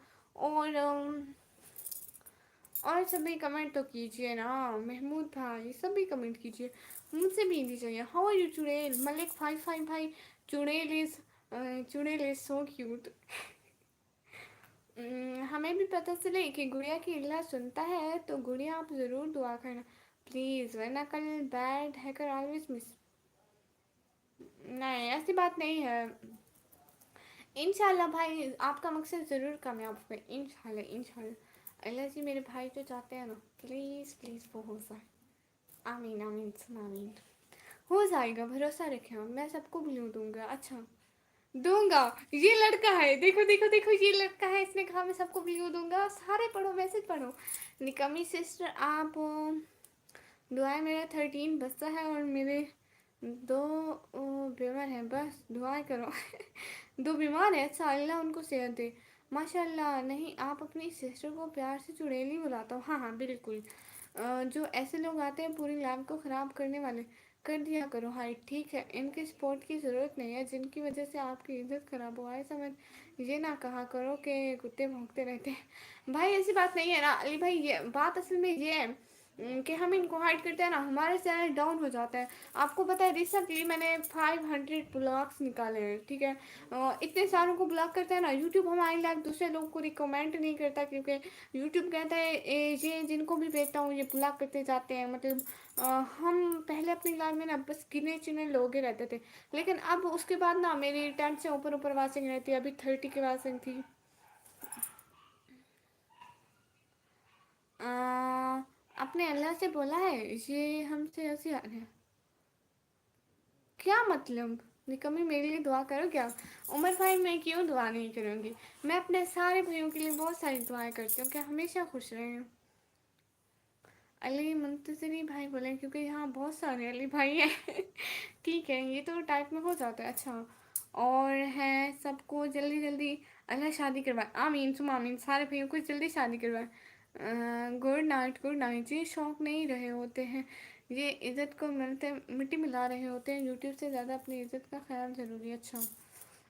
سبھی کمنٹ تو کیجیے نا. محمود بھائی سبھی کمنٹ کیجیے. مجھ سے بھی عیدی چاہیے. ہاؤ آر یو چڑیل ملک 55 بھائی. چڑیل از سو کیوٹ. ہمیں بھی پتہ چلے کہ گڑیا کی اللہ سنتا ہے, تو گڑیا آپ ضرور دعا کرنا پلیز, ورنہ کل بیڈ ہیکر آلویز مس. نہیں ایسی بات نہیں ہے. انشاءاللہ بھائی آپ کا مقصد ضرور کامیاب ہوگا, انشاءاللہ. اللہ جی میرے بھائی جو چاہتے ہیں نا, پلیز پلیز وہ ہو جائے. آمین آمین ثم آمین. ہو جائے گا, بھروسہ رکھیں آپ. میں سب کو بلیو دوں گا. اچھا دوں گا. یہ لڑکا ہے, دیکھو دیکھو دیکھو, یہ لڑکا ہے, اس نے کہا میں سب کو بلیو دوں گا. سارے پڑھو, میسج پڑھو. نکمی سسٹر آپ دعائیں, میرا 13 بچہ ہے اور میرے 2 بیمار ہیں, بس دعائیں کرو. 2 بیمار ہیں. اچھا اللہ ان کو صحت دے. ماشاء اللہ. نہیں آپ اپنی سسٹر کو پیار سے چڑیل ہی بلاتا ہوں. ہاں ہاں بالکل. جو ایسے لوگ آتے ہیں پوری لائف کو خراب کرنے والے، کر دیا کرو ہائڈ، ٹھیک ہے؟ ان کی سپورٹ کی ضرورت نہیں ہے، جن کی وجہ سے آپ کی عزت خراب ہوا ہے سمجھ، یہ نہ کہا کرو کہ کتے بھونکتے رہتے ہیں۔ بھائی ایسی بات نہیں ہے نا علی بھائی، یہ بات اصل میں یہ ہے کہ ہم ان کو ہائڈ کرتے ہیں نا ہمارا چینل ڈاؤن ہو جاتا ہے۔ آپ کو پتہ ہے ریسنٹلی میں نے 500 بلاگس نکالے ہیں، ٹھیک ہے؟ اتنے ساروں کو بلاک کرتا ہے نا یوٹیوب، ہماری لائف دوسرے لوگوں کو ریکمینڈ نہیں کرتا، کیونکہ یوٹیوب کہتا ہے یہ جن کو بھی بھیجتا ہوں یہ بلاک کرتے جاتے ہیں۔ مطلب ہم پہلے اپنی لائف میں نا بس گنے چنے لوگ ہی رہتے تھے، لیکن اب اس کے بعد نا میری 10 سے اوپر اوپر واسنگ رہتی ہے، ابھی 30 کی واسنگ تھی۔ اپنے اللہ سے بولا ہے یہ ہم سے ایسی حال ہے، کیا مطلب؟ نکمی میرے لیے دعا کرو کیا؟ عمر بھائی میں کیوں دعا نہیں کروں گی؟ میں اپنے سارے بھائیوں کے لیے بہت ساری دعائیں کرتی ہوں کہ ہمیشہ خوش رہیں۔ علی منتظری بھائی بولے کیونکہ یہاں بہت سارے علی بھائی ہیں ٹھیک ہے، یہ تو ٹائپ میں ہو جاتا ہے۔ اچھا، اور ہے سب کو جلدی جلدی اللہ شادی کروائے، آمین ثم آمین، سارے بھائیوں کو جلدی شادی کروائے۔ گڈ نائٹ گڈ نائٹ، یہ شوق نہیں رہے ہوتے ہیں، یہ عزت کو ملتے مٹی ملا رہے ہوتے ہیں، یوٹیوب سے زیادہ اپنی عزت کا خیال ضروری ہے۔ اچھا،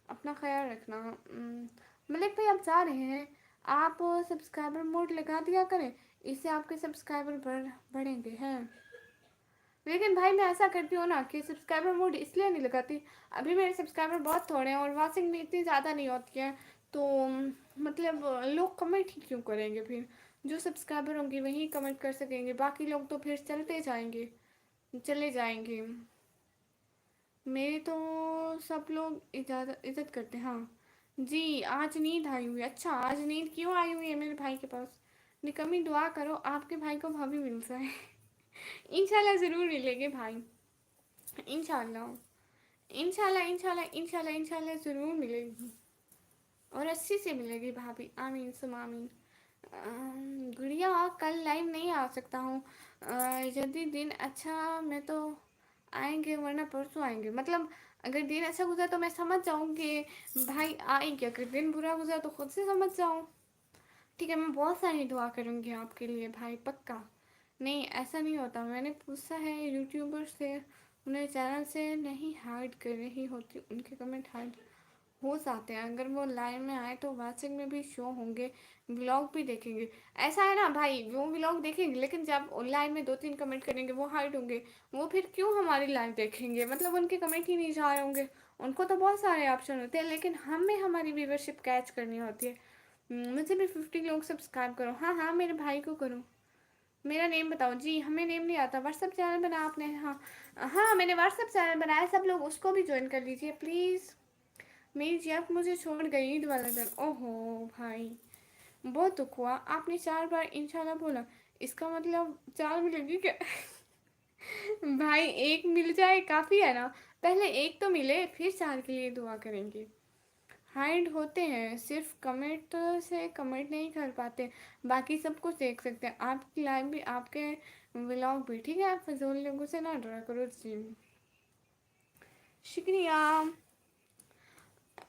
اپنا خیال رکھنا۔ ملک بھائی آپ جا رہے ہیں، آپ سبسکرائبر موڈ لگا دیا کریں، اس سے آپ کے سبسکرائبر بڑھیں گے ہیں۔ لیکن بھائی میں ایسا کرتی ہوں نا کہ سبسکرائبر موڈ اس لیے نہیں لگاتی، ابھی میرے سبسکرائبر بہت تھوڑے ہیں اور واسنگ بھی اتنی زیادہ نہیں ہوتی ہے، تو مطلب لوگ کمنٹ ہی کیوں کریں گے؟ پھر جو سبسکرائبر ہوں گے وہی کمنٹ کر سکیں گے، باقی لوگ تو پھر چلتے جائیں گے، چلے جائیں گے۔ میری تو سب لوگ عزت کرتے ہیں، ہاں جی۔ آج نیند آئی ہوئی ہے، اچھا آج نیند کیوں آئی ہوئی ہے میرے بھائی کے پاس؟ نکمی دعا کرو آپ کے بھائی کو بھابھی مل جائے انشاءاللہ ضرور ملے گے بھائی، انشاءاللہ انشاءاللہ انشاءاللہ انشاءاللہ انشاءاللہ ضرور ملے گی، اور اچھی سے ملے گی بھابھی، آمین ثم آمین۔ گڑیا کل لائیو نہیں آ سکتا ہوں، یدی دن اچھا میں تو آئیں گے ورنہ پرسوں آئیں گے، مطلب اگر دن اچھا گزرا تو میں سمجھ جاؤں کہ بھائی آئیں گے، اگر دن برا گزرا تو خود سے سمجھ جاؤں، ٹھیک ہے؟ میں بہت ساری دعا کروں گی آپ کے لیے بھائی، پکا۔ نہیں ایسا نہیں ہوتا، میں نے پوچھا ہے یوٹیوبر سے، انہیں چینل سے نہیں ہائڈ کر رہی ہوتی، ان کے کمنٹ ہائڈ ہو جاتے ہیں، اگر وہ لائن میں آئے تو واچنگ میں بھی شو ہوں گے، ولاگ بھی دیکھیں گے۔ ایسا ہے نا بھائی، وہ ولاگ دیکھیں گے لیکن جب آن لائن میں 2-3 کمنٹ کریں گے وہ ہائڈ ہوں گے، وہ پھر کیوں ہماری لائف دیکھیں گے؟ مطلب ان کے کمنٹ ہی نہیں جا رہے ہوں گے، ان کو تو بہت سارے آپشن ہوتے ہیں، لیکن ہمیں ہماری ویورشپ کیچ کرنی ہوتی ہے۔ مجھے بھی 50 لوگ سبسکرائب کرو، ہاں ہاں میرے بھائی کو کرو۔ میرا نیم بتاؤ جی، ہمیں نیم نہیں آتا، واٹس ایپ چینل بنا آپ نے؟ ہاں ہاں میں نے واٹس ایپ چینل بنایا، سب لوگ اس کو بھی جوائن کر لیجیے پلیز۔ میری جیب مجھے چھوڑ گئی عید والا دن، اوہ ہو بھائی بہت دکھ ہوا، آپ نے 4 بار انشاءاللہ بولا، اس کا مطلب 4 ملے گی کیا؟ بھائی ایک مل جائے کافی ہے نا، پہلے ایک تو ملے پھر 4 کے لیے دعا کریں گے۔ ہائڈ ہوتے ہیں صرف کمنٹ سے کمنٹ نہیں کر پاتے، باقی سب کچھ دیکھ سکتے ہیں، آپ کی لائف بھی آپ کے ولاگ بھی، ٹھیک ہے؟ آپ فضول لوگوں سے نہ ڈرا کرو جی۔ شکریہ۔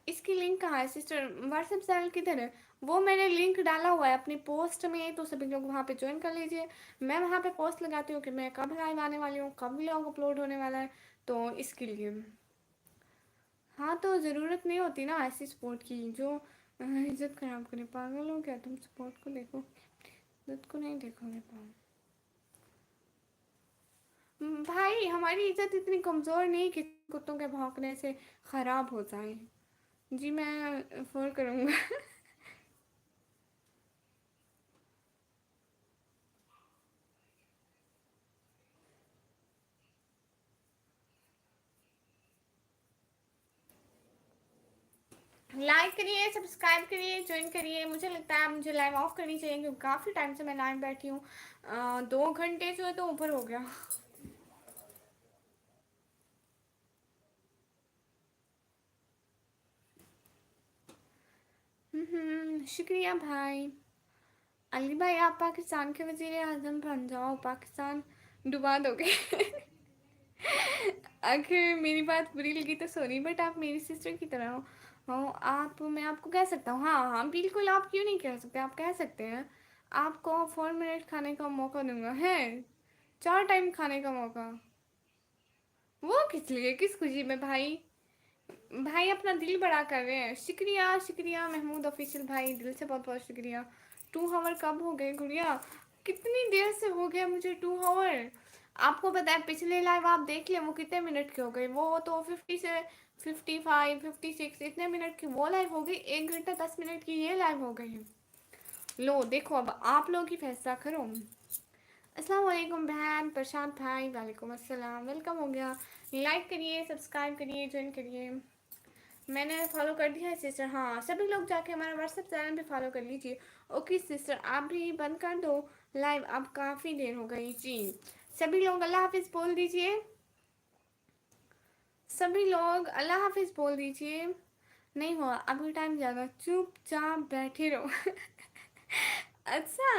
اس کی لنک کہاں ہے سسٹر؟ واٹس ایپ چینل کدھر ہے؟ وہ میں نے لنک ڈالا ہوا ہے اپنی پوسٹ میں، تو سبھی لوگ وہاں پہ جوائن کر لیجیے۔ میں وہاں پہ پوسٹ لگاتی ہوں کہ میں کب لائیو آنے والی ہوں، کب ولاگ اپلوڈ ہونے والا ہے، تو اس کے لیے ہاں تو ضرورت نہیں ہوتی نا ایسی سپورٹ کی جو عزت خراب کرے۔ پاگل ہو کیا تم؟ سپورٹ کو دیکھو، عزت کو نہیں دیکھو گے پاگل بھائی۔ ہماری عزت اتنی کمزور نہیں کہ کتوں کے بھونکنے سے خراب ہو جائیں۔ جی میں فور کروں گا لائک کریے، سبسکرائب کریے، جوائن کریے۔ مجھے لگتا ہے مجھے لائیو آف کرنی چاہیے کیونکہ کافی ٹائم سے میں لائیو بیٹھی ہوں، 2 گھنٹے جو ہے تو اوپر ہو گیا۔ شکریہ بھائی۔ علی بھائی آپ پاکستان کے وزیر اعظم بن جاؤ، پاکستان ڈبا دو گے اگر میری بات بری لگی تو سوری، بٹ آپ میری سسٹر کی طرح ہو آپ، میں آپ کو کہہ سکتا ہوں، ہاں ہاں بالکل، آپ کیوں نہیں کہہ سکتے؟ آپ کہہ سکتے ہیں، آپ کو 4 منٹ کھانے کا موقع دوں گا ہے، 4 ٹائم کھانے کا موقع. وہ کس لیے، کس خوشی میں بھائی؟ بھائی اپنا دل بڑا کر رہے ہیں. شکریہ شکریہ محمود آفیشیل بھائی، دل سے بہت بہت شکریہ. 2 آور کب ہو گئے گڑیا؟ کتنی دیر سے ہو گیا مجھے 2 آور. آپ کو پتا ہے پچھلے لائیو آپ دیکھ لیں وہ کتنے منٹ کے ہو گئے، وہ تو 50 سے 55 56 اتنے منٹ کی وہ لائیو ہو گئی. 1 گھنٹہ 10 منٹ کی یہ لائیو ہو گئی ہے. لو دیکھو اب آپ لوگ ہی فیصلہ کرو. السلام علیکم بہن پرشانت بھائی، وعلیکم السلام، ویلکم ہو گیا. لائک کریے، سبسکرائب کریے، جوائن کریے. میں نے فالو کر دیا ہے سسٹر. ہاں سبھی لوگ جا کے ہمارا واٹس ایپ چینل بھی فالو کر لیجیے. اوکے سسٹر آپ بھی بند کر دو لائیو، اب کافی دیر ہو گئی. جی سبھی لوگ اللہ حافظ بول دیجیے. سبھی لوگ اللہ حافظ بول دیجیے. نہیں ہوا ابھی ٹائم زیادہ، چپ چاپ بیٹھے رہو. اچھا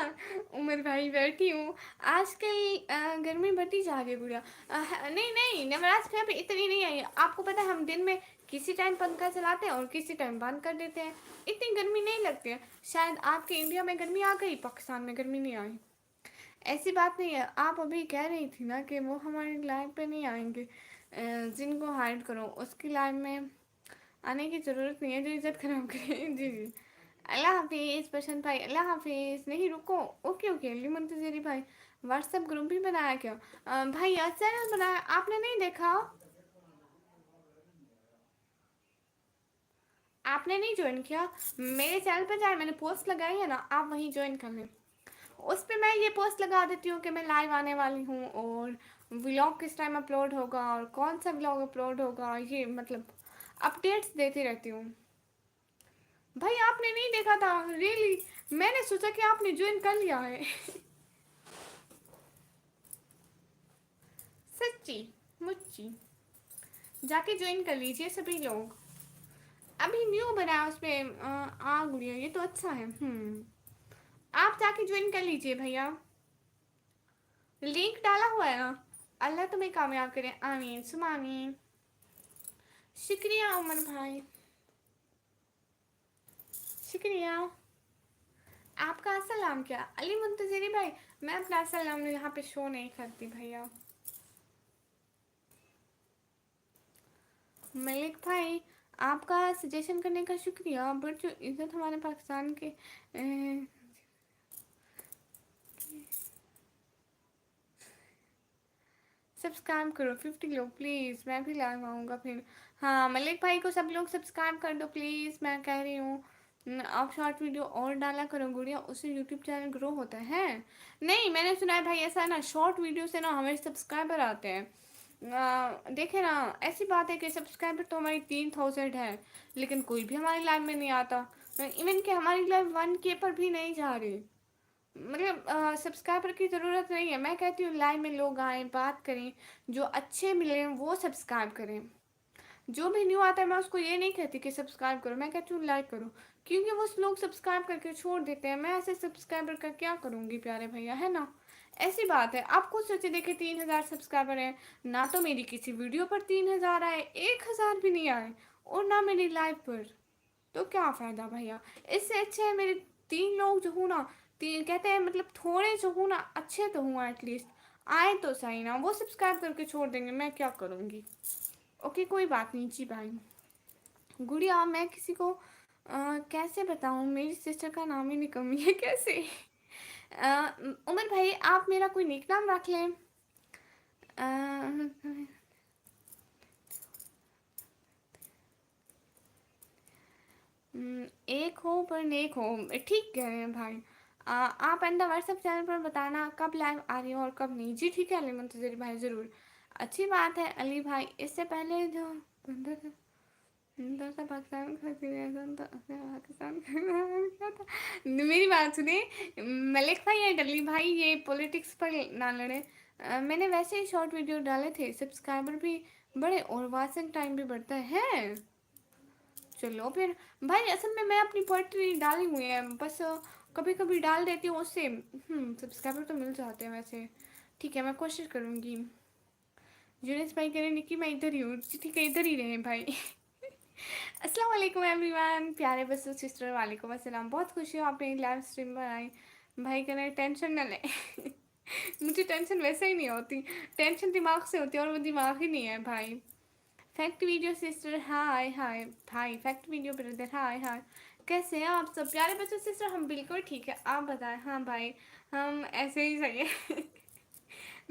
عمر بھائی بیٹھی ہوں. آج کل گرمی بڑھتی جا رہی ہے گڑیا. نہیں نہیں نوراج پہ ابھی اتنی نہیں آئی. آپ کو پتہ ہے ہم دن میں کسی ٹائم پنکھا چلاتے ہیں اور کسی ٹائم بند کر دیتے ہیں. اتنی گرمی نہیں لگتی ہے. شاید آپ کے انڈیا میں گرمی آ گئی، پاکستان میں گرمی نہیں آئی. ایسی بات نہیں ہے. آپ ابھی کہہ رہی تھی نا کہ وہ ہماری لائف پہ نہیں آئیں گے. جن کو ہائڈ کرو اس کی لائف میں آنے کی ضرورت نہیں ہے جو عزت خراب کرے. جی جی اللہ حافظ پرشانت بھائی، اللہ حافظ. نہیں رکو، اوکے اوکے علی منتظری بھائی واٹس ایپ گروپ بھی بنایا کیا؟ بھائی چینل بنایا آپ نے نہیں دیکھا؟ آپ نے نہیں جوائن کیا؟ میرے چینل پہ جائیں، میں نے پوسٹ لگائی ہے نا، آپ وہیں جوائن کر لیں. اس پہ میں یہ پوسٹ لگا دیتی ہوں کہ میں لائیو آنے والی ہوں اور ولاگ کس ٹائم اپلوڈ ہوگا اور کون سا ولاگ اپلوڈ ہوگا، یہ مطلب اپڈیٹس دیتی رہتی ہوں. بھائی آپ نے نہیں دیکھا تھا ریئلی؟ میں نے سوچا کہ آپ نے جوائن کر لیا ہے. سچی مچی جا کے جوائن کر لیجیے سبھی لوگ. ابھی نیو بنایا اس پہ آ گڑیا یہ تو اچھا ہے. آپ جا کے جوائن کر لیجیے بھیا، لنک ڈالا ہوا ہے نا. اللہ تمہیں کامیاب کرے، آمین ثم آمین. شکریہ عمر بھائی، شکریہ. آپ کا اصل نام کیا؟ علی منتظری بھائی. میں اپنا اصل نام یہاں پہ شو نہیں کرتی بھیا. ملک بھائی آپ کا سجیشن کرنے کا شکریہ، بٹ جو عزت ہمارے پاکستان کے سبسکرائب کرو 50 لوگ پلیز، میں بھی لائیو آؤں گا پھر. ہاں ملک بھائی کو سب لوگ سبسکرائب کر دو پلیز، میں کہہ رہی ہوں. آپ شارٹ ویڈیو اور ڈالا کرو گڑیا، اس سے یوٹیوب چینل گرو ہوتا ہے. نہیں میں نے سنا ہے بھائی ایسا ہے نا، شارٹ ویڈیو سے نا ہمارے سبسکرائبر آتے ہیں. دیکھیں نا ایسی بات ہے کہ سبسکرائبر تو ہماری 3000 ہے لیکن کوئی بھی ہماری لائف میں نہیں آتا. ایون کہ ہماری لائف 1K پر بھی نہیں جا رہی. مطلب سبسکرائبر کی ضرورت نہیں ہے. میں کہتی ہوں لائف میں لوگ آئیں، بات کریں، جو اچھے ملیں وہ سبسکرائب کریں. جو بھی نیو آتا ہے میں اس کو یہ نہیں کہتی کہ سبسکرائب کرو، میں کہتی ہوں لائک کرو. کیونکہ وہ لوگ سبسکرائب کر کے چھوڑ دیتے ہیں. میں ایسے سبسکرائبر کا کیا کروں گی پیارے بھیا، ہے نا. ایسی بات ہے. آپ خود سوچے دیکھے 3000 سبسکرائبر ہیں، نہ تو میری کسی ویڈیو پر 3000 آئے، 1000 بھی نہیں آئے، اور نہ میری لائف پر. تو کیا فائدہ بھیا؟ اس سے اچھا ہے میرے 3 لوگ جو ہوں نا، کہتے ہیں مطلب تھوڑے جو ہوں نا اچھے تو ہوں ایٹ لیسٹ، آئے تو صحیح نا. وہ سبسکرائب کر کے چھوڑ دیں گے، میں کیا کروں گی. اوکے کوئی بات نہیں. جی بھائی گڑیا میں کسی کو کیسے بتاؤں، میری سسٹر کا نام ہی نکمی ہے کیسے. عمر بھائی آپ میرا کوئی نیک نام رکھ لیں. ایک ہو پر نیک ہو، ٹھیک کہہ رہے ہیں بھائی. آپ اندر واٹس ایپ چینل پر بتانا کب لائیو آ رہی ہو اور کب نہیں. جی ٹھیک ہے علی منتظر بھائی ضرور. اچھی بات ہے علی بھائی. اس سے پہلے جو پاکستان کیا تھا، میری بات سنیں ملک بھائی یا ڈلی بھائی، یہ پولیٹکس پر نہ لڑے. میں نے ویسے ہی شارٹ ویڈیو ڈالے تھے، سبسکرائبر بھی بڑے اور واچنگ ٹائم بھی بڑھتا ہے. چلو پھر بھائی اصل میں اپنی پوئٹری ڈالی ہوئی ہے، بس کبھی کبھی ڈال دیتی ہوں، اس سے سبسکرائبر تو مل جاتے ہیں ویسے. ٹھیک ہے میں کوشش کروں گی. جنید بھائی کہہ رہے نکی میں ادھر ہی ہوں. ٹھیک ہے ادھر ہی رہیں بھائی. السلام علیکم ایوری ون، پیارے بسو سسٹر، وعلیکم السلام. بہت خوشی ہوں آپ نے لائیو اسٹریم پر آئی. भाई कह रहे हैं टेंशन ना ले। मुझे टेंशन वैसे ही नहीं होती, टेंशन दिमाग से होती है और वो दिमाग ही नहीं है भाई। फैक्ट वीडियो सिस्टर हाय हाय भाई, फैक्ट वीडियो ब्रदर हाय हाय, कैसे हैं आप सब प्यारे बच्चों। सिस्टर हम बिल्कुल ठीक है, आप बताएं। हाँ भाई हम ऐसे ही सही है।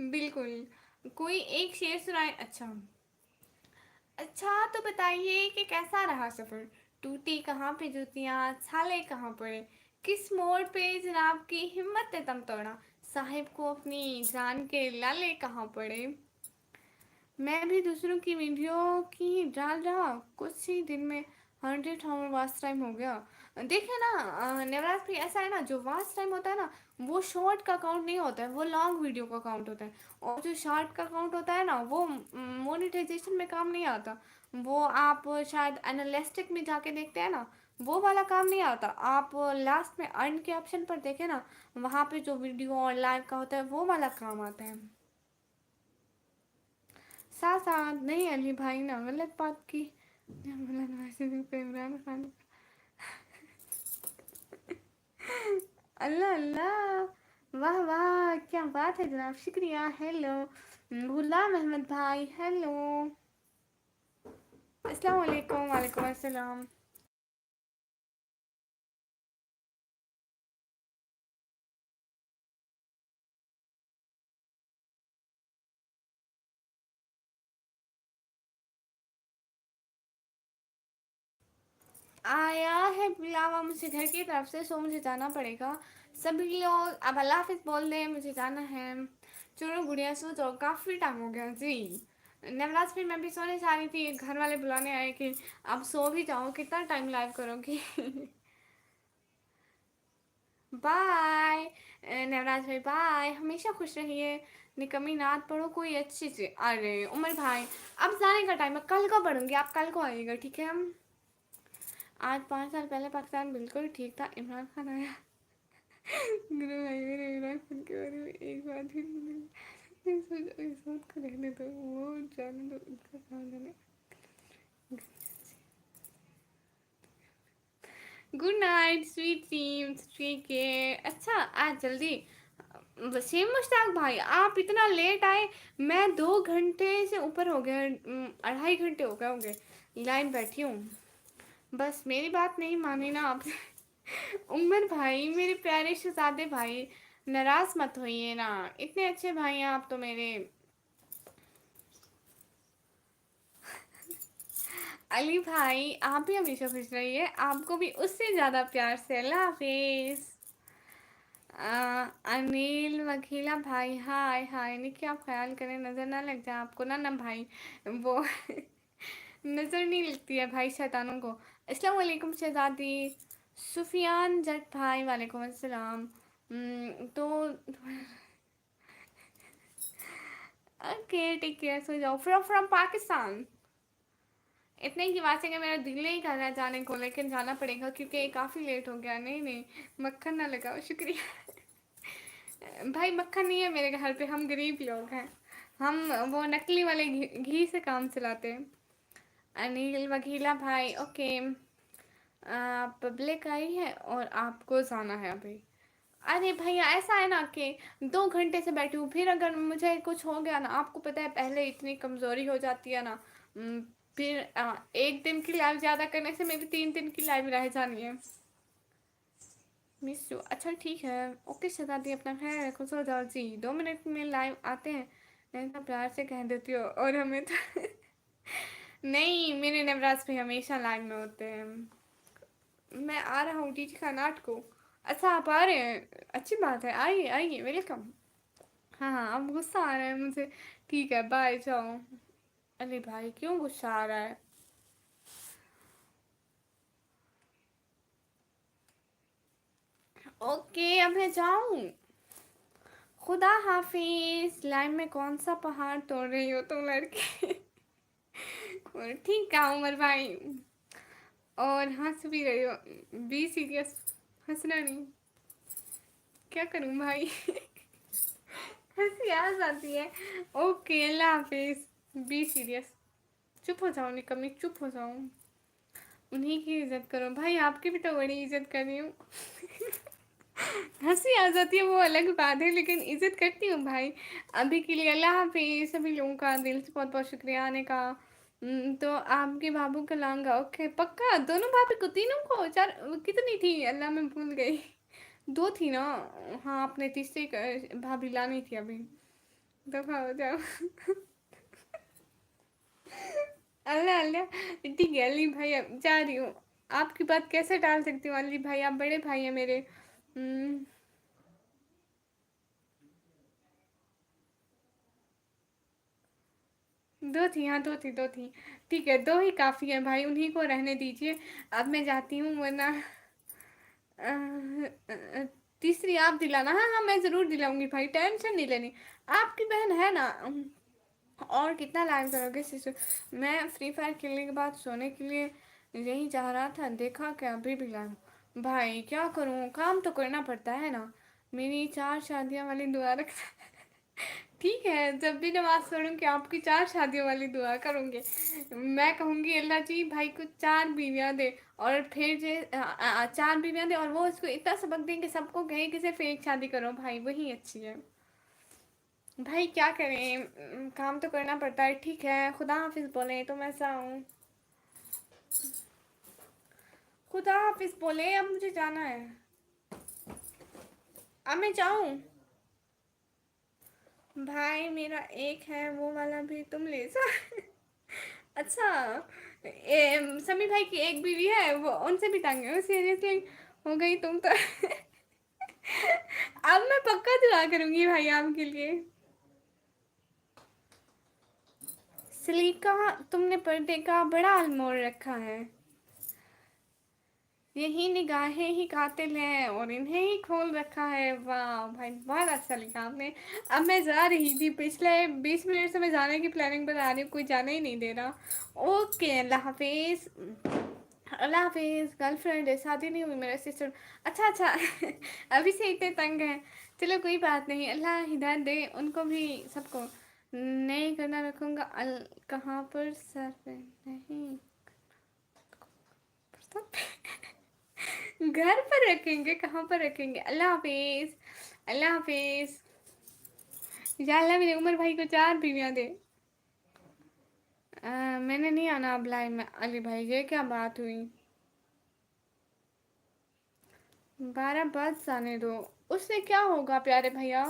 बिल्कुल। कोई एक शेर सुनाए। अच्छा अच्छा तो बताइए कि कैसा रहा सफ़र, टूटी कहाँ पे जूतियाँ, छाले कहाँ पड़े, किस मोड़ पे जनाब की हिम्मत ने दम तोड़ा, साहिब को अपनी जान के लाले कहाँ पड़े। मैं भी दूसरों की वीडियो की डाल रहा, कुछ ही दिन में 100 आवर वास्ट टाइम हो गया। देखिए ना नवराज भी ऐसा है ना, जो वास्ट टाइम होता है ना वो शॉर्ट का काउंट नहीं होता है, वो लॉन्ग वीडियो का काउंट होता है। और जो शॉर्ट का काउंट होता है ना वो मोनेटाइजेशन में काम नहीं आता। वो आप शायद एनालिस्टिक में जाके देखते हैं ना, वो वाला काम नहीं आता। आप लास्ट में अर्न के ऑप्शन पर देखें ना, वहाँ पे जो वीडियो और लाइव का होता है वो वाला काम आता है। साथ साथ नहीं अली भाई ना गलत बात की। वैसे भी पे इमरान खान। अल्लाह अल्लाह, वाह वाह क्या बात है जनाब, शुक्रिया। हेलो गुलाम अहमद भाई, हेलो अस्सलाम वालेकुम। वालेकुम अस्सलाम। आया है बुलावा मुझे घर की तरफ से, सो मुझे जाना पड़ेगा। सभी लोग अब अल्लाह हाफिज़ बोल दें, मुझे जाना है। चलो गुड़िया सो जाओ, काफ़ी टाइम हो गया जी। नवराज फिर मैं भी सोने जा रही थी, घर वाले बुलाने आए कि अब सो भी जाओ, कितना टाइम लाइव करोगी। बाय नवराज भाई, बाय, हमेशा खुश रहिए। निकम्मी नात पढ़ो कोई अच्छी सी। अरे उमर भाई अब जाने का टाइम है, कल को पढ़ूंगी, आप कल को आइएगा ठीक है। हम आज 5 साल पहले पाकिस्तान बिल्कुल ठीक था, इमरान खान आया। गुरु भाई मेरे इमरान खान के बारे में एक बात भी इस बात को रहने दो, वो जाने दो, उनका काम जाने। Good night sweet dreams, take care. अच्छा आज जल्दी वसीम मुश्ताक भाई आप इतना लेट आए। मैं 2 घंटे से ऊपर हो गया, 2.5 घंटे हो गए होंगे लाइन बैठी हूँ। बस मेरी बात नहीं मानी ना आप। उमर भाई मेरे प्यारे शहजादे भाई, नाराज मत होइए ना, इतने अच्छे भाई हैं आप तो मेरे। अली भाई आप भी हमेशा खुश रहिए, आपको भी उससे ज़्यादा प्यार से। अल्लाह हाफिज़। अनिल वकीला भाई हाय हाय, निकी आप ख्याल करें नज़र ना लग जाए आपको ना ना भाई, वो नज़र नहीं लगती है भाई शैतानों को। अस्सलाम वालेकुम शहजादी। सुफियान जट भाई वालेकुम अस्सलाम। तो ओके टेक केयर, सो जाओ। फ्रॉम पाकिस्तान। इतने की बात है कि मेरा दिल नहीं कर रहा है जाने को, लेकिन जाना पड़ेगा क्योंकि काफ़ी लेट हो गया। नहीं नहीं मक्खन ना लगाओ, शुक्रिया। भाई मक्खन नहीं है मेरे घर पे, हम गरीब लोग हैं, हम वो नकली वाले घी से काम चलाते हैं। अनिल वकीला भाई ओके। पब्लिक आई है और आपको जाना है अभी। अरे भैया ऐसा है ना कि 2 घंटे से बैठी हूँ, फिर अगर मुझे कुछ हो गया ना, आपको पता है पहले इतनी कमज़ोरी हो जाती है ना। फिर एक दिन की लाइव ज़्यादा करने से मेरी 3 दिन की लाइव रह जानी है। Miss you. अच्छा ठीक है ओके शहजादी, अपना ख्याल रखो, सो जाओ जी। 2 मिनट में लाइव आते हैं, नहीं तो प्यार से कह देती हो और हमें तो। नहीं मेरे नवराज भी हमेशा लाइव में होते हैं। मैं आ रहा हूँ टीची खानाट को। अच्छा आप आ रहे हैं, अच्छी बात है, आइए आइए वेलकम। हाँ हाँ अब गुस्सा आ रहा है मुझे, ठीक है बाय जाओ। अरे भाई क्यों गुस्सा आ रहा है। ओके अब मैं जाऊँ, खुदा हाफिज। लाइव में कौन सा पहाड़ तोड़ रही हो तुम लड़के। और ठीक है उमर भाई, और हंस भी रही हो, बी सीरियस, हंसना नहीं। क्या करूं भाई। हंसी आ जाती है। Okay Allah Hafiz, be serious. चुप हो जाओ निकम्मी, चुप हो जाओ, उन्हीं की इज्जत करो भाई, आपकी भी तो बड़ी इज्जत कर रही हूँ। हंसी आ जाती है वो अलग बात है, लेकिन इज्जत करती हूँ भाई। अभी के लिए अल्लाह हाफिज। सभी लोगों का दिल से बहुत बहुत शुक्रिया आने का। तो आपके बाबू का लाऊंगा, ओके पक्का। दोनों भाभी को, तीनों को, चार, कितनी थी अल्लाह मैं भूल गई। दो थी ना। हाँ, आपने तीसरी भाभी लानी थी अभी। दफा हो जाओ। अल्लाह अल्लाह। ठीक है अली भाई, अब जा रही हूँ। आपकी बात कैसे टाल सकती हूँ अली भाई, आप बड़े भाई हैं मेरे। हम्म, दो थी, हाँ दो थी, दो थी। ठीक है, दो ही काफ़ी है भाई, उन्हीं को रहने दीजिए। अब मैं जाती हूँ, वरना अ, अ, तीसरी आप दिलाना। हाँ हाँ, मैं ज़रूर दिलाऊंगी भाई, टेंशन नहीं लेनी। आपकी बहन है ना। और कितना लाइव करोगे सिस्टर। मैं फ्री फायर खेलने के बाद सोने के लिए यही चाह रहा था, देखा क्या अभी भी लाइव। भाई क्या करूँ, काम तो करना पड़ता है ना। मेरी चार शादियां वाली दुआ रख। ठीक है, जब भी नमाज पढ़ूंगी आपकी चार शादियों वाली दुआ करूंगी। मैं कहूंगी अल्लाह जी भाई को चार बीवियां दे। और फिर चार बीवियां दे, और वो उसको इतना सबक दें कि सबको कहे कि सिर्फ एक शादी करो भाई, वही अच्छी है। भाई क्या करें, काम तो करना पड़ता है। ठीक है, खुदा हाफिज बोले तो मैं हूँ। खुदा हाफिज बोले, अब मुझे जाना है। अब मैं जाऊँ। भाई मेरा एक है वो वाला भी तुम ले जा। अच्छा। समी भाई की एक बीवी है, वो उनसे भी तंग है सीरियसली। हो गई तुम तो। अब मैं पक्का दुआ करूंगी भाई आपके लिए। सलीका, तुमने पर्दे का बड़ा अलमोड़ रखा है। यही निगाहें ही कातिल हैं और इन्हें ही खोल रखा है। वाह भाई, बहुत अच्छा लिखा आपने। अब मैं जा रही थी, पिछले 20 मिनट से मैं जाने की प्लानिंग बना रही हूँ, कोई जाने ही नहीं दे रहा। ओके, अल्लाह हाफिज। अल्लाह हाफिज। गर्लफ्रेंड है, शादी नहीं हुई मेरे सिस्टर। अच्छा अच्छा। अभी से इतने तंग हैं। चलो कोई बात नहीं, अल्लाह हिदायत दे उनको भी, सबको। नहीं करना रखूँगा कहाँ पर सर पे नहीं, सर पे। घर पर रखेंगे, कहाँ पर रखेंगे। अल्लाह हाफिज। अल्लाह हाफिज। या अल्लाह मेरे उमर भाई को चार बीवियाँ दे। मैंने नहीं आना अब लाइव में अली भाई, ये क्या बात हुई। 12 बज जाने दो। उससे क्या होगा प्यारे भैया।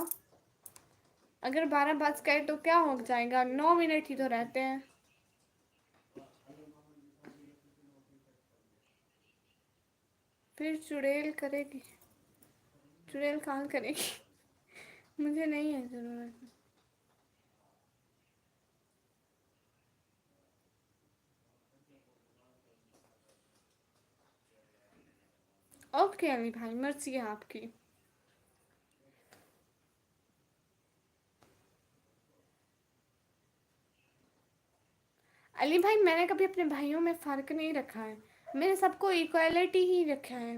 अगर 12 बज गए तो क्या हो जाएगा, 9 मिनट ही तो रहते हैं। फिर चुड़ैल करेगी। चुड़ैल कहाँ करेगी। मुझे नहीं है ज़रूरत। ओके अली भाई, मर्जी है आपकी। अली भाई, मैंने कभी अपने भाइयों में फ़र्क नहीं रखा है। मैंने सबको इक्वालिटी ही रखा है।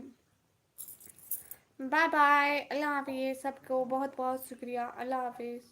बाय बाय, अल्लाह हाफिज़। सबको बहुत बहुत शुक्रिया, अल्लाह हाफिज़।